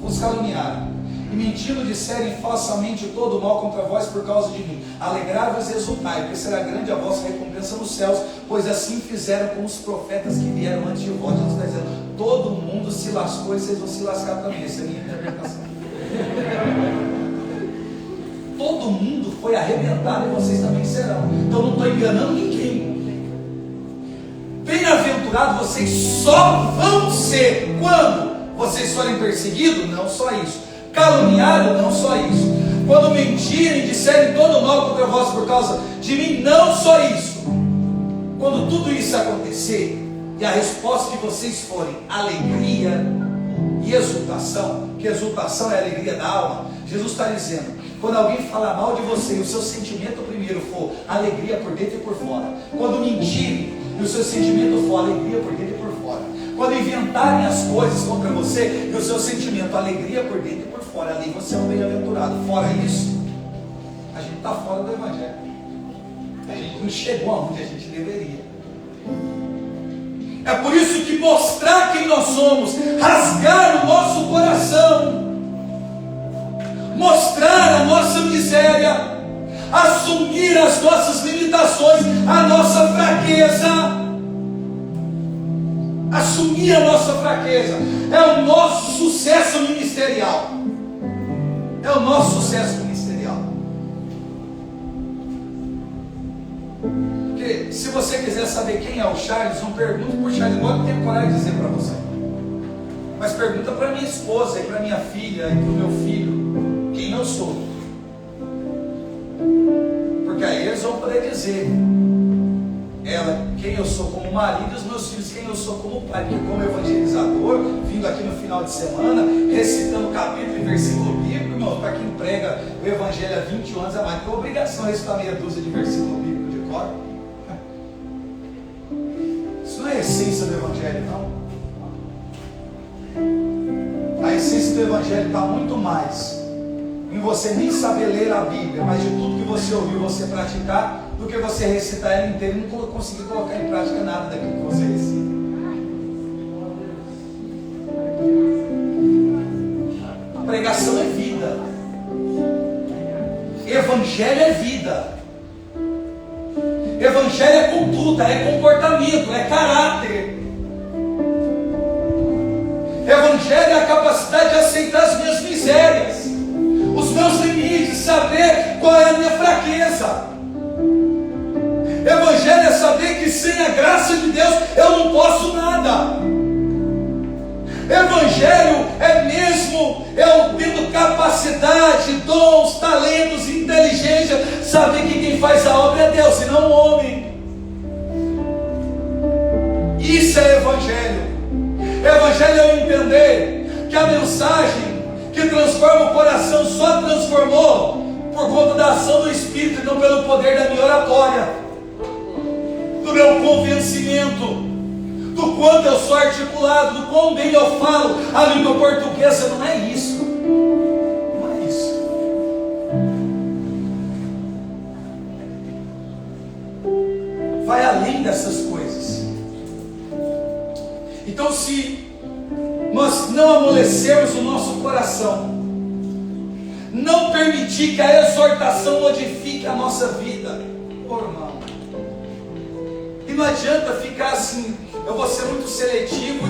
vos caluniarem, e mentindo disserem falsamente todo mal contra vós por causa de mim. Alegrai-vos e exultai, porque será grande a vossa recompensa nos céus, pois assim fizeram com os profetas que vieram antes de vós. Jesus está dizendo: todo mundo se lascou e vocês vão se lascar também. Essa é a minha interpretação. Todo mundo foi arrebentado e vocês também serão. Então não estou enganando ninguém. Bem-aventurado vocês só vão ser quando vocês forem perseguidos. Não só isso. Caluniado, não só isso. Quando mentirem, disserem todo mal contra vós por causa de mim, não só isso. Quando tudo isso acontecer e a resposta de vocês forem alegria e exultação, que exultação é a alegria da alma, Jesus está dizendo: quando alguém falar mal de você e o seu sentimento primeiro for alegria por dentro e por fora, quando mentirem e o seu sentimento for alegria por dentro e por fora, Quando inventarem as coisas contra você, e o seu sentimento, alegria por dentro e por fora, ali você é um bem-aventurado. Fora isso, a gente está fora do Evangelho. A gente não chegou aonde a gente deveria. É por isso que mostrar quem nós somos, rasgar o nosso coração, mostrar a nossa miséria, assumir as nossas limitações, a nossa fraqueza, assumir a nossa fraqueza, é o nosso sucesso ministerial. É o nosso sucesso ministerial. Porque se você quiser saber quem é o Charles, não pergunte por Charles, igual eu tenho coragem de dizer para você. Mas pergunta para minha esposa, e para minha filha, e para o meu filho, quem eu sou. Porque aí eles vão poder dizer, ela, quem eu sou como marido, e os meus filhos, quem eu sou como pai. Porque como evangelizador, vindo aqui no final de semana, recitando capítulo e versículo bíblico, irmão, para quem prega o evangelho há 20 anos a mais, tem obrigação de recitar meia dúzia de versículo bíblico de cor. Isso não é a essência do evangelho, não. A essência do evangelho está muito mais em você nem saber ler a Bíblia, mas de tudo que você ouviu, você praticar, do que você recitar ela inteira e não conseguir colocar em prática nada daquilo que você recita. A pregação é vida. Evangelho é vida. Evangelho é conduta, é comportamento, é caráter. Evangelho é a capacidade de aceitar as minhas misérias, os meus limites, saber qual é a minha fraqueza. Evangelho é saber que sem a graça de Deus eu não posso nada. Evangelho é mesmo eu tendo capacidade, dons, talentos, inteligência, saber que quem faz a obra é Deus e não o homem. Isso é Evangelho. Evangelho é eu entender que a mensagem que transforma o coração só transformou por conta da ação do Espírito e não pelo poder da minha oratória, do meu convencimento, do quanto eu sou articulado, do quão bem eu falo a língua portuguesa. Não é isso. Não é isso. Vai além dessas coisas. Então, se nós não amolecermos o nosso coração, não permitir que a exortação modifique a nossa vida, irmão, e não adianta ficar assim, eu vou ser muito seletivo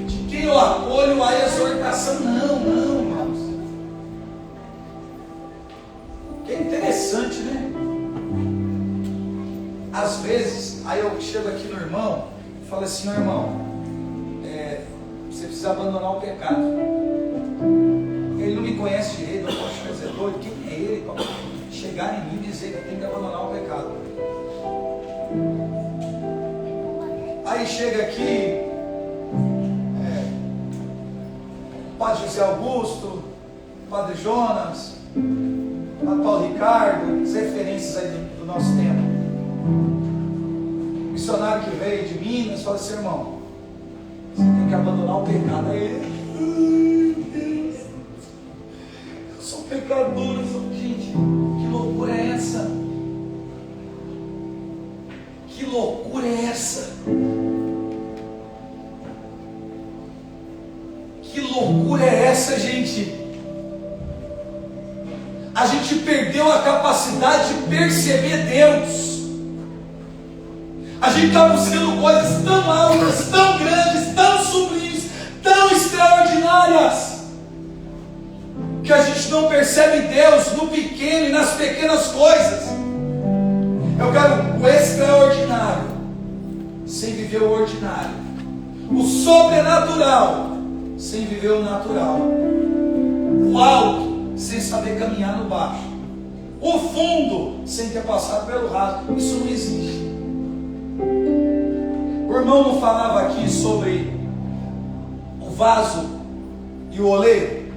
de quem eu acolho a exortação. Não, irmãos. Que é interessante, né? Às vezes, aí eu chego aqui no irmão e falo assim, irmão, você precisa abandonar o pecado. Ele não me conhece direito, eu posso fazer doido. Quem é ele para chegar em mim e dizer que tem que abandonar o pecado? Aí chega aqui o Padre José Augusto, o Padre Jonas, o Padre Paulo Ricardo, as referências aí do nosso tempo. O missionário que veio de Minas fala assim, irmão, você tem que abandonar o pecado. Aí ele, eu sou pecador, gente, que loucura é essa? Que loucura é essa? Que loucura é essa, gente? A gente perdeu a capacidade de perceber Deus. A gente está buscando coisas tão altas, tão grandes, tão sublimes, tão extraordinárias, que a gente não percebe Deus no pequeno e nas pequenas coisas. Eu quero o extraordinário sem viver o ordinário, o sobrenatural sem viver o natural, o alto sem saber caminhar no baixo, o fundo sem ter passado pelo raso. Isso não existe. O irmão não falava aqui sobre o vaso e o oleiro?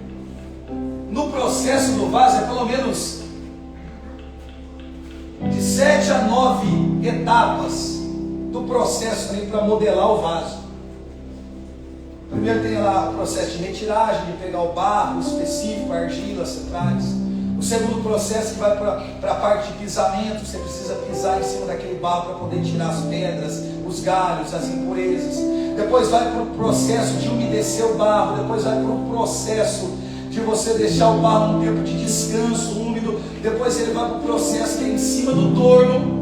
No processo do vaso é pelo menos de 7 a 9 etapas do processo também para modelar o vaso. Primeiro tem lá o processo de retiragem, de pegar o barro específico, a argila, você traz. O segundo processo que vai para a parte de pisamento, você precisa pisar em cima daquele barro para poder tirar as pedras, os galhos, as impurezas. Depois vai para o processo de umedecer o barro, depois vai para o processo de você deixar o barro um tempo de descanso úmido, depois ele vai para o processo que é em cima do torno,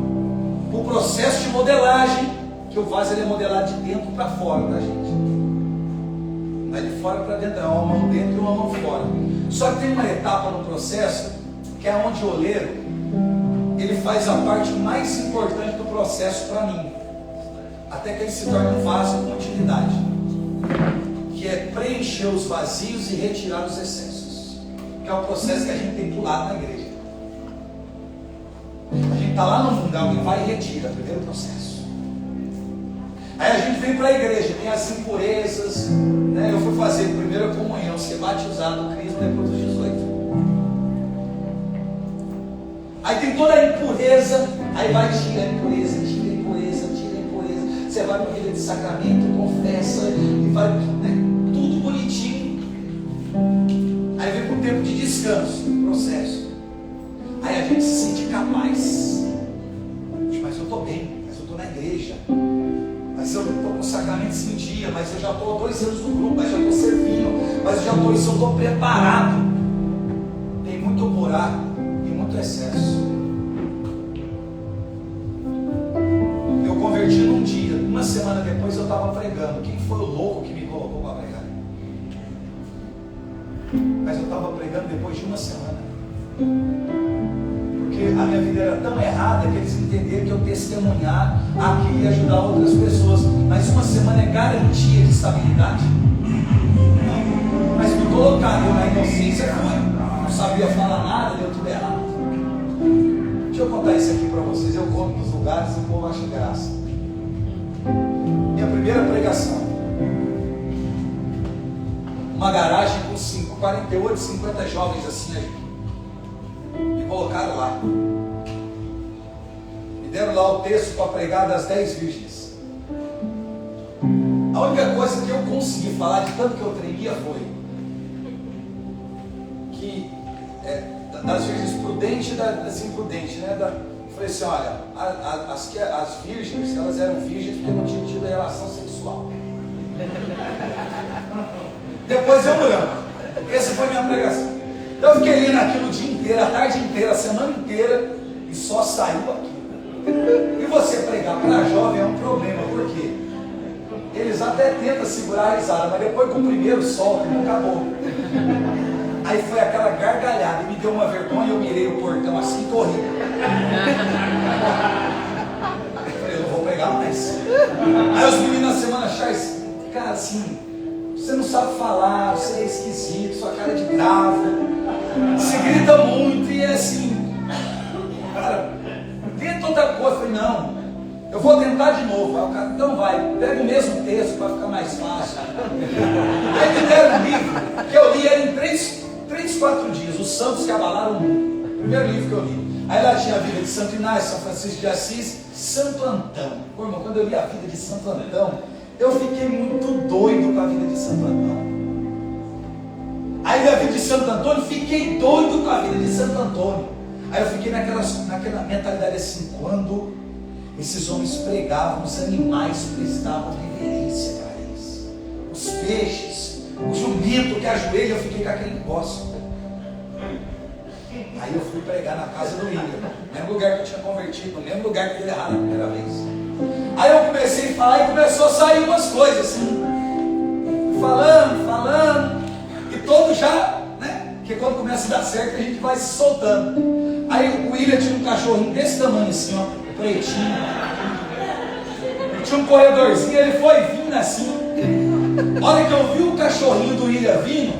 o processo de modelagem, que o vaso ele é modelado de dentro para fora, tá, gente? Não é de fora para dentro, é uma mão dentro e uma mão fora. Só que tem uma etapa no processo, que é onde o oleiro, ele faz a parte mais importante do processo para mim, até que ele se torne um vaso com utilidade, que é preencher os vazios e retirar os excessos, que é o processo que a gente tem pulado na igreja. A gente está lá no mundo, alguém vai e retira, primeiro processo. Aí a gente vem para a igreja, tem as impurezas, né? Eu fui fazer a primeira comunhão, ser batizado no Cristo depois dos 18. Aí tem toda a impureza, aí vai tirar a impureza, tira a impureza, tira a impureza. Você vai para a vida de sacramento, confessa, e vai, né? Tudo bonitinho. Aí vem para o tempo de descanso, processo. Aí a gente se sente capaz. Mas eu estou bem, mas eu estou na igreja. Mas eu estou com o sacramento esse dia, mas eu já estou há 2 anos no grupo, mas já estou servindo, mas eu já estou, isso eu estou preparado. Tem muito buraco e muito excesso. Eu converti num dia, uma semana depois eu estava pregando. Quem foi o louco que me colocou para pregar? Mas eu estava pregando depois de uma semana. Porque a minha vida era tão errada que eles entenderam que eu testemunhar aqui e ajudar outras pessoas. Mas uma semana é garantia de estabilidade? Não. Mas me colocaram, eu na inocência fui. Não sabia falar nada, deu tudo errado. Deixa eu contar isso aqui para vocês. Eu conto nos lugares e o povo acha graça. Minha primeira pregação. Uma garagem com 48, 50 jovens assim, me colocaram lá. Me deram lá o texto para pregar das 10 virgens. A única coisa que eu consegui falar, de tanto que eu tremia, foi que das virgens prudentes e das imprudentes, né? Eu falei assim, olha, as virgens, elas eram virgens porque não tinham tido relação sexual. Depois eu branco. Essa foi a minha pregação. Então eu fiquei lendo aquilo o dia inteiro, a tarde inteira, a semana inteira, e só saiu aquilo. E você pregar para jovem é um problema, por quê? Eles até tentam segurar a risada, mas depois com o primeiro solta e não acabou. Aí foi aquela gargalhada, e me deu uma vergonha, eu mirei o portão assim e corri. Eu falei, eu não vou pregar mais. Aí os meninos na semana acharam, cara, assim, você não sabe falar, você é esquisito, sua cara é de bravo, você grita muito e é assim, cara, tenta outra coisa. Eu falei, não, eu vou tentar de novo. Aí o cara, então vai, pega o mesmo texto para ficar mais fácil. Aí me deram um livro que eu li, era em 4 dias, Os Santos que Abalaram o Mundo. Primeiro livro que eu li. Aí lá tinha a vida de Santo Inácio, São Francisco de Assis, Santo Antão. Pô, irmão, quando eu li a vida de Santo Antão, eu fiquei muito doido com a vida de Santo Antão. Aí a vida de Santo Antônio, fiquei doido com a vida de Santo Antônio. Aí eu fiquei naquela mentalidade assim, quando esses homens pregavam, os animais prestavam reverência para eles. Os peixes, o jumento que ajoelha, eu fiquei com aquele negócio. Aí eu fui pregar na casa do William, no mesmo lugar que eu tinha convertido, no mesmo lugar que deu errado a primeira vez. Aí eu comecei a falar e começou a sair umas coisas assim, falando, e todo já, né? Porque quando começa a dar certo a gente vai se soltando. Aí o William tinha um cachorrinho desse tamanho assim, ó, pretinho. Ele tinha um corredorzinho, ele foi vindo assim. A hora que eu vi o cachorrinho do William vindo,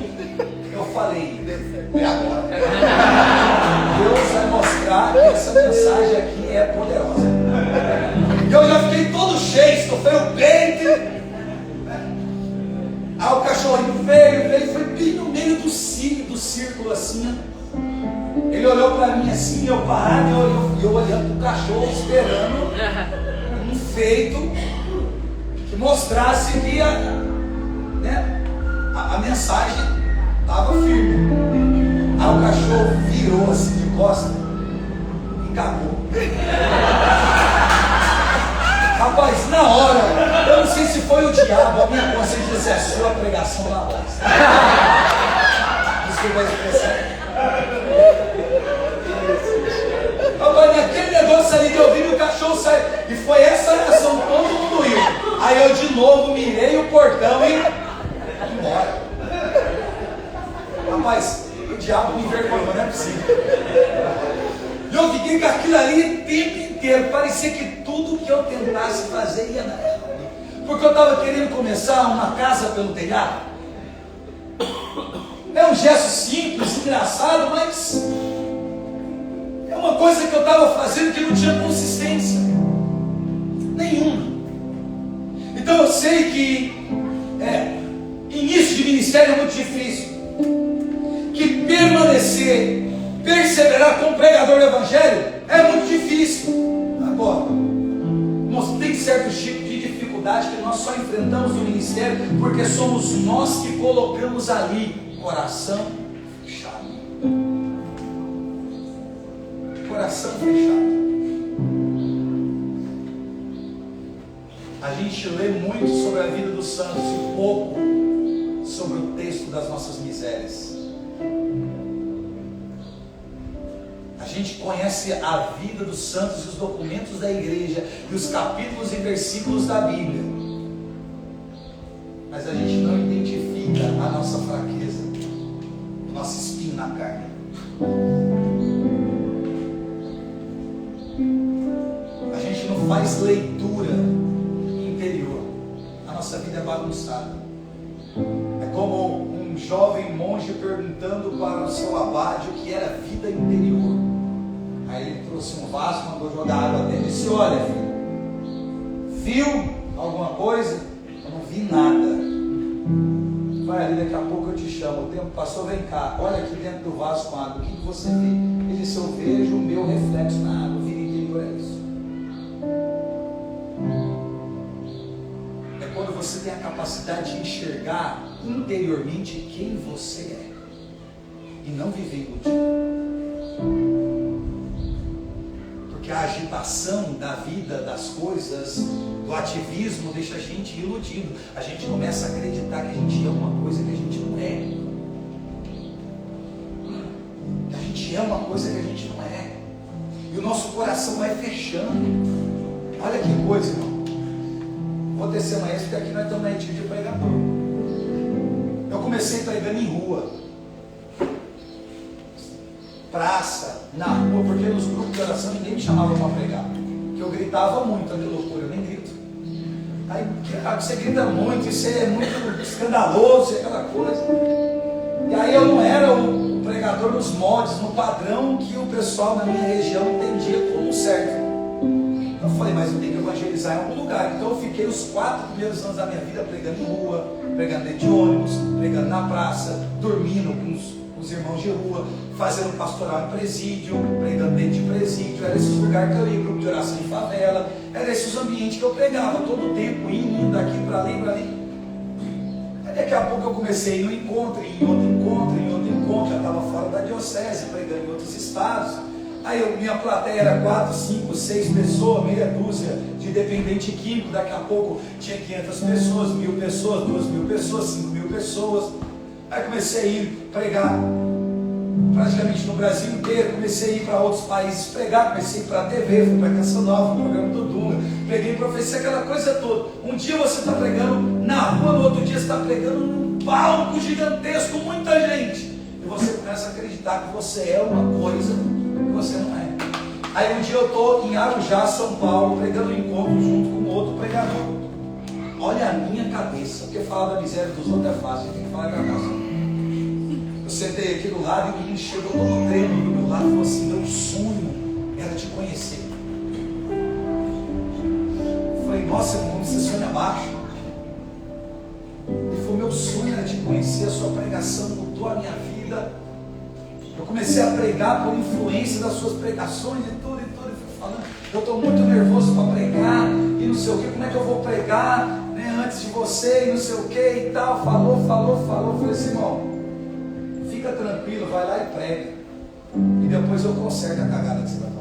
eu falei, é agora. Deus vai mostrar que essa mensagem aqui é poderosa. E eu já fiquei todo cheio, estofei o peito. Aí o cachorrinho veio, foi bem no meio do círculo assim. Ele olhou para mim assim, eu parado, eu olhando pro cachorro, esperando um feito que mostrasse que a mensagem estava firme. Aí o cachorro virou assim de costa e cagou. Rapaz, na hora, eu não sei se foi o diabo, a minha consciência disse: a sua pregação na bosta. Desculpa a expressão. Rapaz, naquele negócio ali que eu vi, o cachorro saiu. E foi essa reação, todo mundo riu. Aí eu de novo mirei o portão e fui embora. Rapaz, o diabo me envergonhou, não é possível. E eu fiquei com aquilo ali o tempo inteiro. Parecia que tudo que eu tentasse fazer ia dar errado. Porque eu estava querendo começar uma casa pelo telhado. É um gesto simples, engraçado, mas é uma coisa que eu estava fazendo que não tinha consistência nenhuma. Então eu sei que início de ministério é muito difícil. Que perseverar como pregador do evangelho é muito difícil. Agora, tem certo tipo de dificuldade que nós só enfrentamos no ministério porque somos nós que colocamos ali coração fechado. Coração fechado. A gente lê muito sobre a vida dos santos e pouco sobre o texto das nossas misérias. A gente conhece a vida dos santos e os documentos da igreja e os capítulos e versículos da Bíblia, mas a gente não identifica a nossa fraqueza, o nosso espinho na carne. A gente não faz leitura interior, a nossa vida é bagunçada. É como um jovem monge perguntando para o seu abade o que era vida interior. Aí ele trouxe um vaso, mandou jogar água dentro e disse: olha, filho, viu alguma coisa? Eu não vi nada. Vai ali, daqui a pouco eu te chamo. O tempo passou, vem cá, olha aqui dentro do vaso com água, o que você vê? Ele disse: eu vejo o meu reflexo na água. Vida interior é isso. É quando você tem a capacidade de enxergar interiormente quem você é e não viver iludido. Porque a agitação da vida, das coisas, do ativismo deixa a gente iludido. A gente começa a acreditar que a gente é uma coisa que a gente não é. Que a gente é uma coisa que a gente não é. E o nosso coração vai fechando. Olha que coisa, irmão. Vou descer amanhã, porque aqui nós estamos na equipe de pregador. Eu comecei pregando em rua, praça, na rua, porque nos grupos de oração ninguém me chamava para pregar, porque eu gritava muito. Olha que loucura, eu nem grito. Aí você grita muito, isso é muito escandaloso, aquela coisa. E aí eu não era o pregador nos moldes, no padrão que o pessoal na minha região entendia como certo. Eu falei: mas eu tenho que evangelizar em algum lugar. Então eu fiquei os 4 primeiros anos da minha vida pregando em rua, pregando dentro de ônibus, pregando na praça, dormindo com os irmãos de rua, fazendo pastoral em presídio, pregando dentro de presídio. Era esses lugares que eu ia, grupo de oração em favela. Era esses ambientes que eu pregava todo o tempo, indo daqui para ali, para ali. Aí daqui a pouco eu comecei a ir no encontro, em outro encontro, já estava fora da diocese, pregando em outros estados. Aí minha plateia era 4, 5, 6 pessoas, meia dúzia de dependente químico. Daqui a pouco tinha 500 pessoas, 1000 pessoas, 2000 pessoas, 5000 pessoas. Aí comecei a ir pregar praticamente no Brasil inteiro. Comecei a ir para outros países pregar. Comecei a ir para a TV, fui para Canção Nova, no programa do Dunga. Preguei profecia, aquela coisa toda. Um dia você está pregando na rua, no outro dia você está pregando num palco gigantesco, muita gente. E você começa a acreditar que você é uma coisa que você não é. Aí um dia eu estou em Arujá, São Paulo, pregando um encontro junto com outro pregador. Olha a minha cabeça, porque falar da miséria dos outros é fácil, tem que falar da nossa. Eu sentei aqui do lado e o menino chegou todo tremendo do meu lado e falou assim: meu sonho era te conhecer. Eu falei: nossa, irmão, você sonha baixo. Ele falou: meu sonho era te conhecer, a sua pregação mudou a minha vida. Eu comecei a pregar por influência das suas pregações e tudo. Eu fui falando: eu estou muito nervoso para pregar, e não sei o que, como é que eu vou pregar, né, antes de você, e não sei o que e tal. Falou. Falei assim, irmão, fica tranquilo, vai lá e prega. E depois eu conserto a cagada que você vai fazer.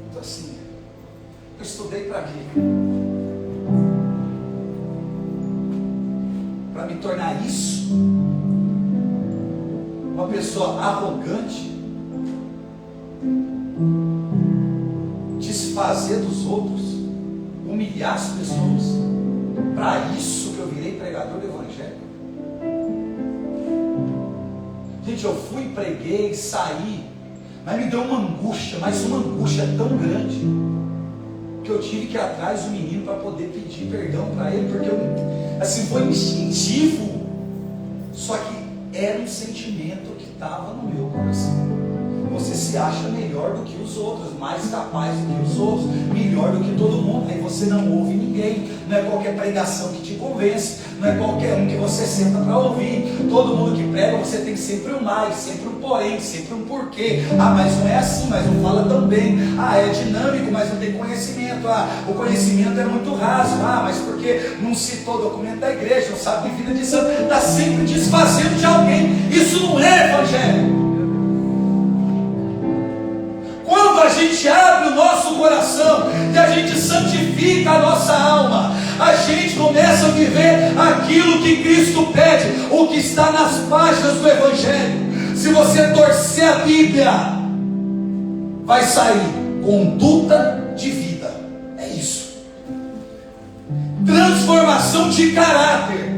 Então assim, eu estudei para quê? Para me tornar isso? Uma pessoa arrogante? Desfazer dos outros? Humilhar as pessoas? Para isso que eu virei pregador do Evangelho? Gente, eu fui, preguei, saí, mas me deu uma angústia, mas uma angústia tão grande, que eu tive que ir atrás do menino para poder pedir perdão para ele, porque assim, foi instintivo, só que era um sentimento que estava no meu coração. Você se acha melhor do que os outros, mais capaz do que os outros, melhor do que todo mundo, aí você não ouve ninguém, não é qualquer pregação que te convence, não é qualquer um que você senta para ouvir. Todo mundo que prega, você tem sempre um mais, sempre um porém, sempre um porquê. Ah, mas não é assim, mas não fala tão bem. Ah, é dinâmico, mas não tem conhecimento. Ah, o conhecimento é muito raso. Ah, mas porque não citou o documento da igreja, não sabe de vida de santo, está sempre desfazendo de alguém. Isso não é evangelho. Quando a gente abre o nosso coração e a gente santifica a nossa alma, a gente começa a viver aquilo que Cristo pede, o que está nas páginas do Evangelho. Se você torcer a Bíblia, vai sair conduta de vida. É isso. Transformação de caráter.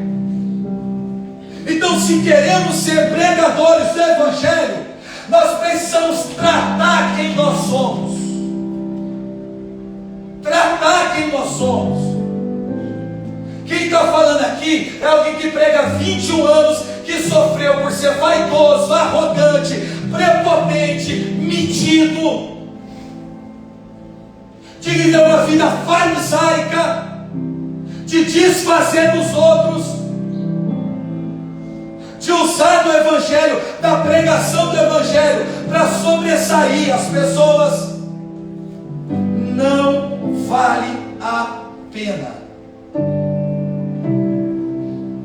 Então, se queremos ser pregadores do Evangelho, nós precisamos tratar quem nós somos. Tratar quem nós somos. Quem está falando aqui é alguém que prega 21 anos, que sofreu por ser vaidoso, arrogante, prepotente, metido, de viver uma vida farisaica, de desfazer dos outros, de usar do Evangelho, da pregação do Evangelho, para sobressair as pessoas. Não vale a pena.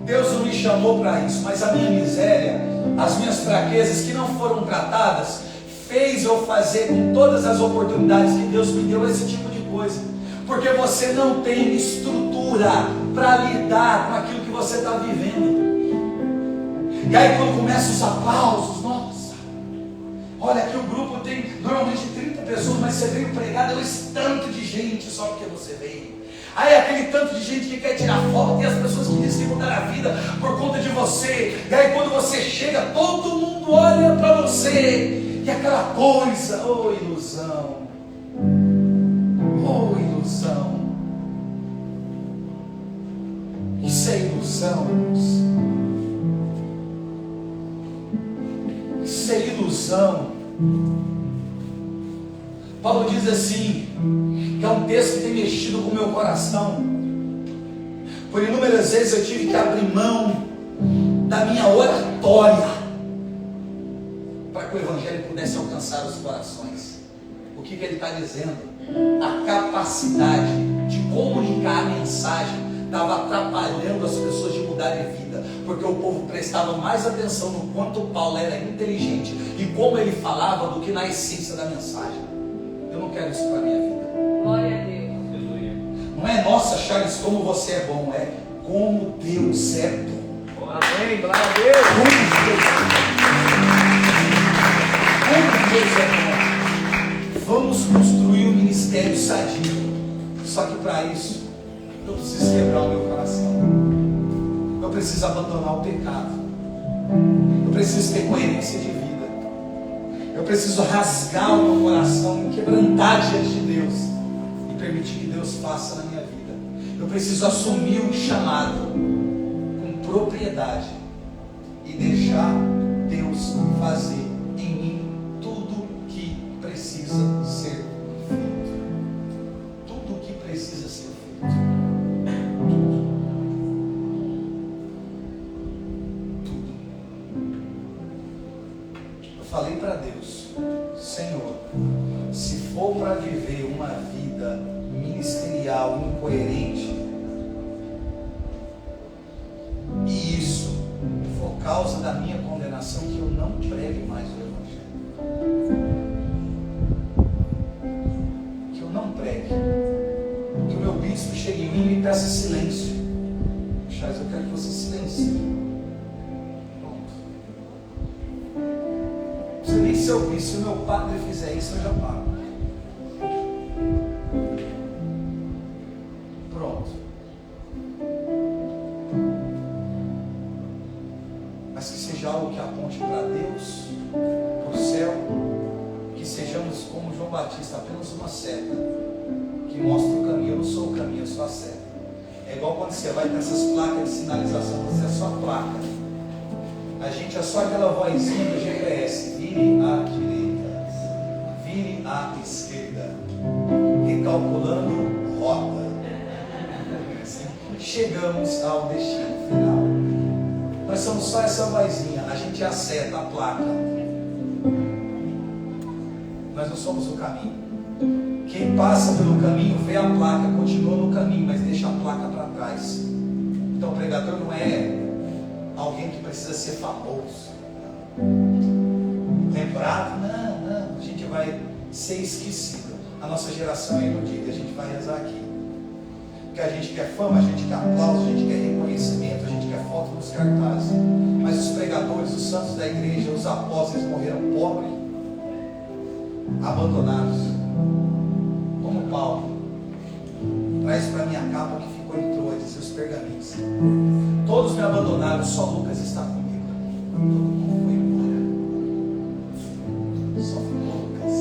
Deus não me chamou para isso, mas a minha miséria, as minhas fraquezas que não foram tratadas, fez eu fazer com todas as oportunidades que Deus me deu esse tipo de coisa. Porque você não tem estrutura para lidar com aquilo que você está vivendo. E aí quando começam os aplausos, nossa, olha aqui o grupo tem normalmente 30 pessoas, mas você veio pregar, deu esse tanto de gente só porque você veio. Aí aquele tanto de gente que quer tirar foto, tem as pessoas que dizem que mudaram a vida por conta de você. E aí quando você chega, todo mundo olha para você. E aquela coisa, oh ilusão, oh ilusão. Isso é ilusão, irmãos. Isso é ilusão. Paulo diz assim, que é um texto que tem mexido com o meu coração. Por inúmeras vezes eu tive que abrir mão da minha oratória para que o Evangelho pudesse alcançar os corações. O que ele está dizendo? A capacidade de comunicar a mensagem estava atrapalhando as pessoas de mudarem de vida, porque o povo prestava mais atenção no quanto Paulo era inteligente e como ele falava do que na essência da mensagem. Eu não quero isso para a minha vida. Glória a Deus. Não é nossa, Charles, como você é bom, é como Deus é bom. Amém, glória a Deus. Como Deus é bom. Vamos construir um ministério sadio. Só que para isso eu preciso quebrar o meu coração. Eu preciso abandonar o pecado. Eu preciso ter coerência de vida. Eu preciso rasgar o meu coração e quebrantar diante de Deus e permitir que Deus faça na minha vida. Eu preciso assumir o chamado com propriedade e deixar Deus fazer em mim tudo que precisa ser feito. Tudo que precisa ser feito. Tudo. Eu falei para Deus, Senhor, causa da minha condenação que eu não pregue mais o Evangelho. Que eu não pregue. Que o meu bispo chegue em mim e peça silêncio. Charles, eu quero que você silencie. Pronto. Não precisa nem ser o bispo. Se o meu padre fizer isso, eu já paro. Pronto. Mas que seja algo que aponte para Deus, para o céu, que sejamos como João Batista, apenas uma seta, que mostra o caminho. Eu não sou o caminho, eu sou a seta. É igual quando você vai com essas placas de sinalização, você é só a placa. A gente é só aquela vozinha do GPS, vire à direita, vire à esquerda, recalculando rota. Chegamos ao destino final. Nós somos só essa vozinha, a gente acerta a placa. Nós não somos o caminho. Quem passa pelo caminho vê a placa, continua no caminho, mas deixa a placa para trás. Então o pregador não é alguém que precisa ser famoso, lembrado. Não, a gente vai ser esquecido. A nossa geração é iludida, a gente vai rezar aqui. Porque a gente quer fama, a gente quer aplauso, a gente quer reconhecimento, a gente quer foto nos cartazes. Mas os pregadores, os santos da igreja, os apóstolos morreram pobres, abandonados. Como Paulo. Traz para minha capa que ficou em Troade, seus pergaminhos. Todos me abandonaram, só Lucas está comigo. Todo mundo foi embora. Só Lucas.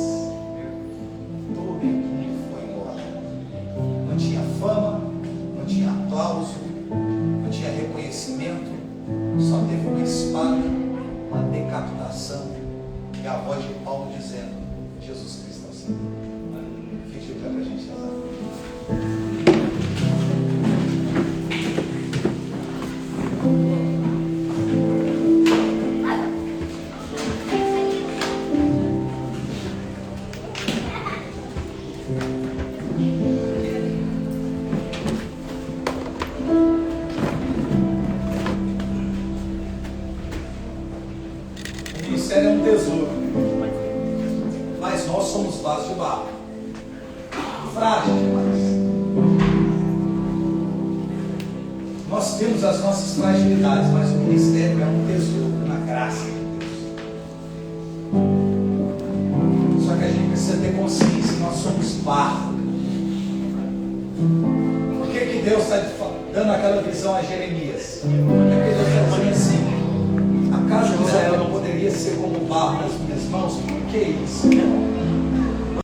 Todo mundo foi embora. Não tinha fama, não tinha aplauso, não tinha reconhecimento, só teve uma espada, uma decapitação e a voz de Paulo dizendo: Jesus Cristo é o Senhor. Fique de pé para a gente rezar. O ministério é um tesouro, mas nós somos vasos de barro, frágil demais. Nós temos as nossas fragilidades, mas o ministério é um tesouro, na graça de Deus. Só que a gente precisa ter consciência que nós somos barro. Por que Deus está dando aquela visão a Jeremias? Porque Deus está dizendo assim: a casa de Israel não poderia ser como barro nas minhas mãos? Por que isso?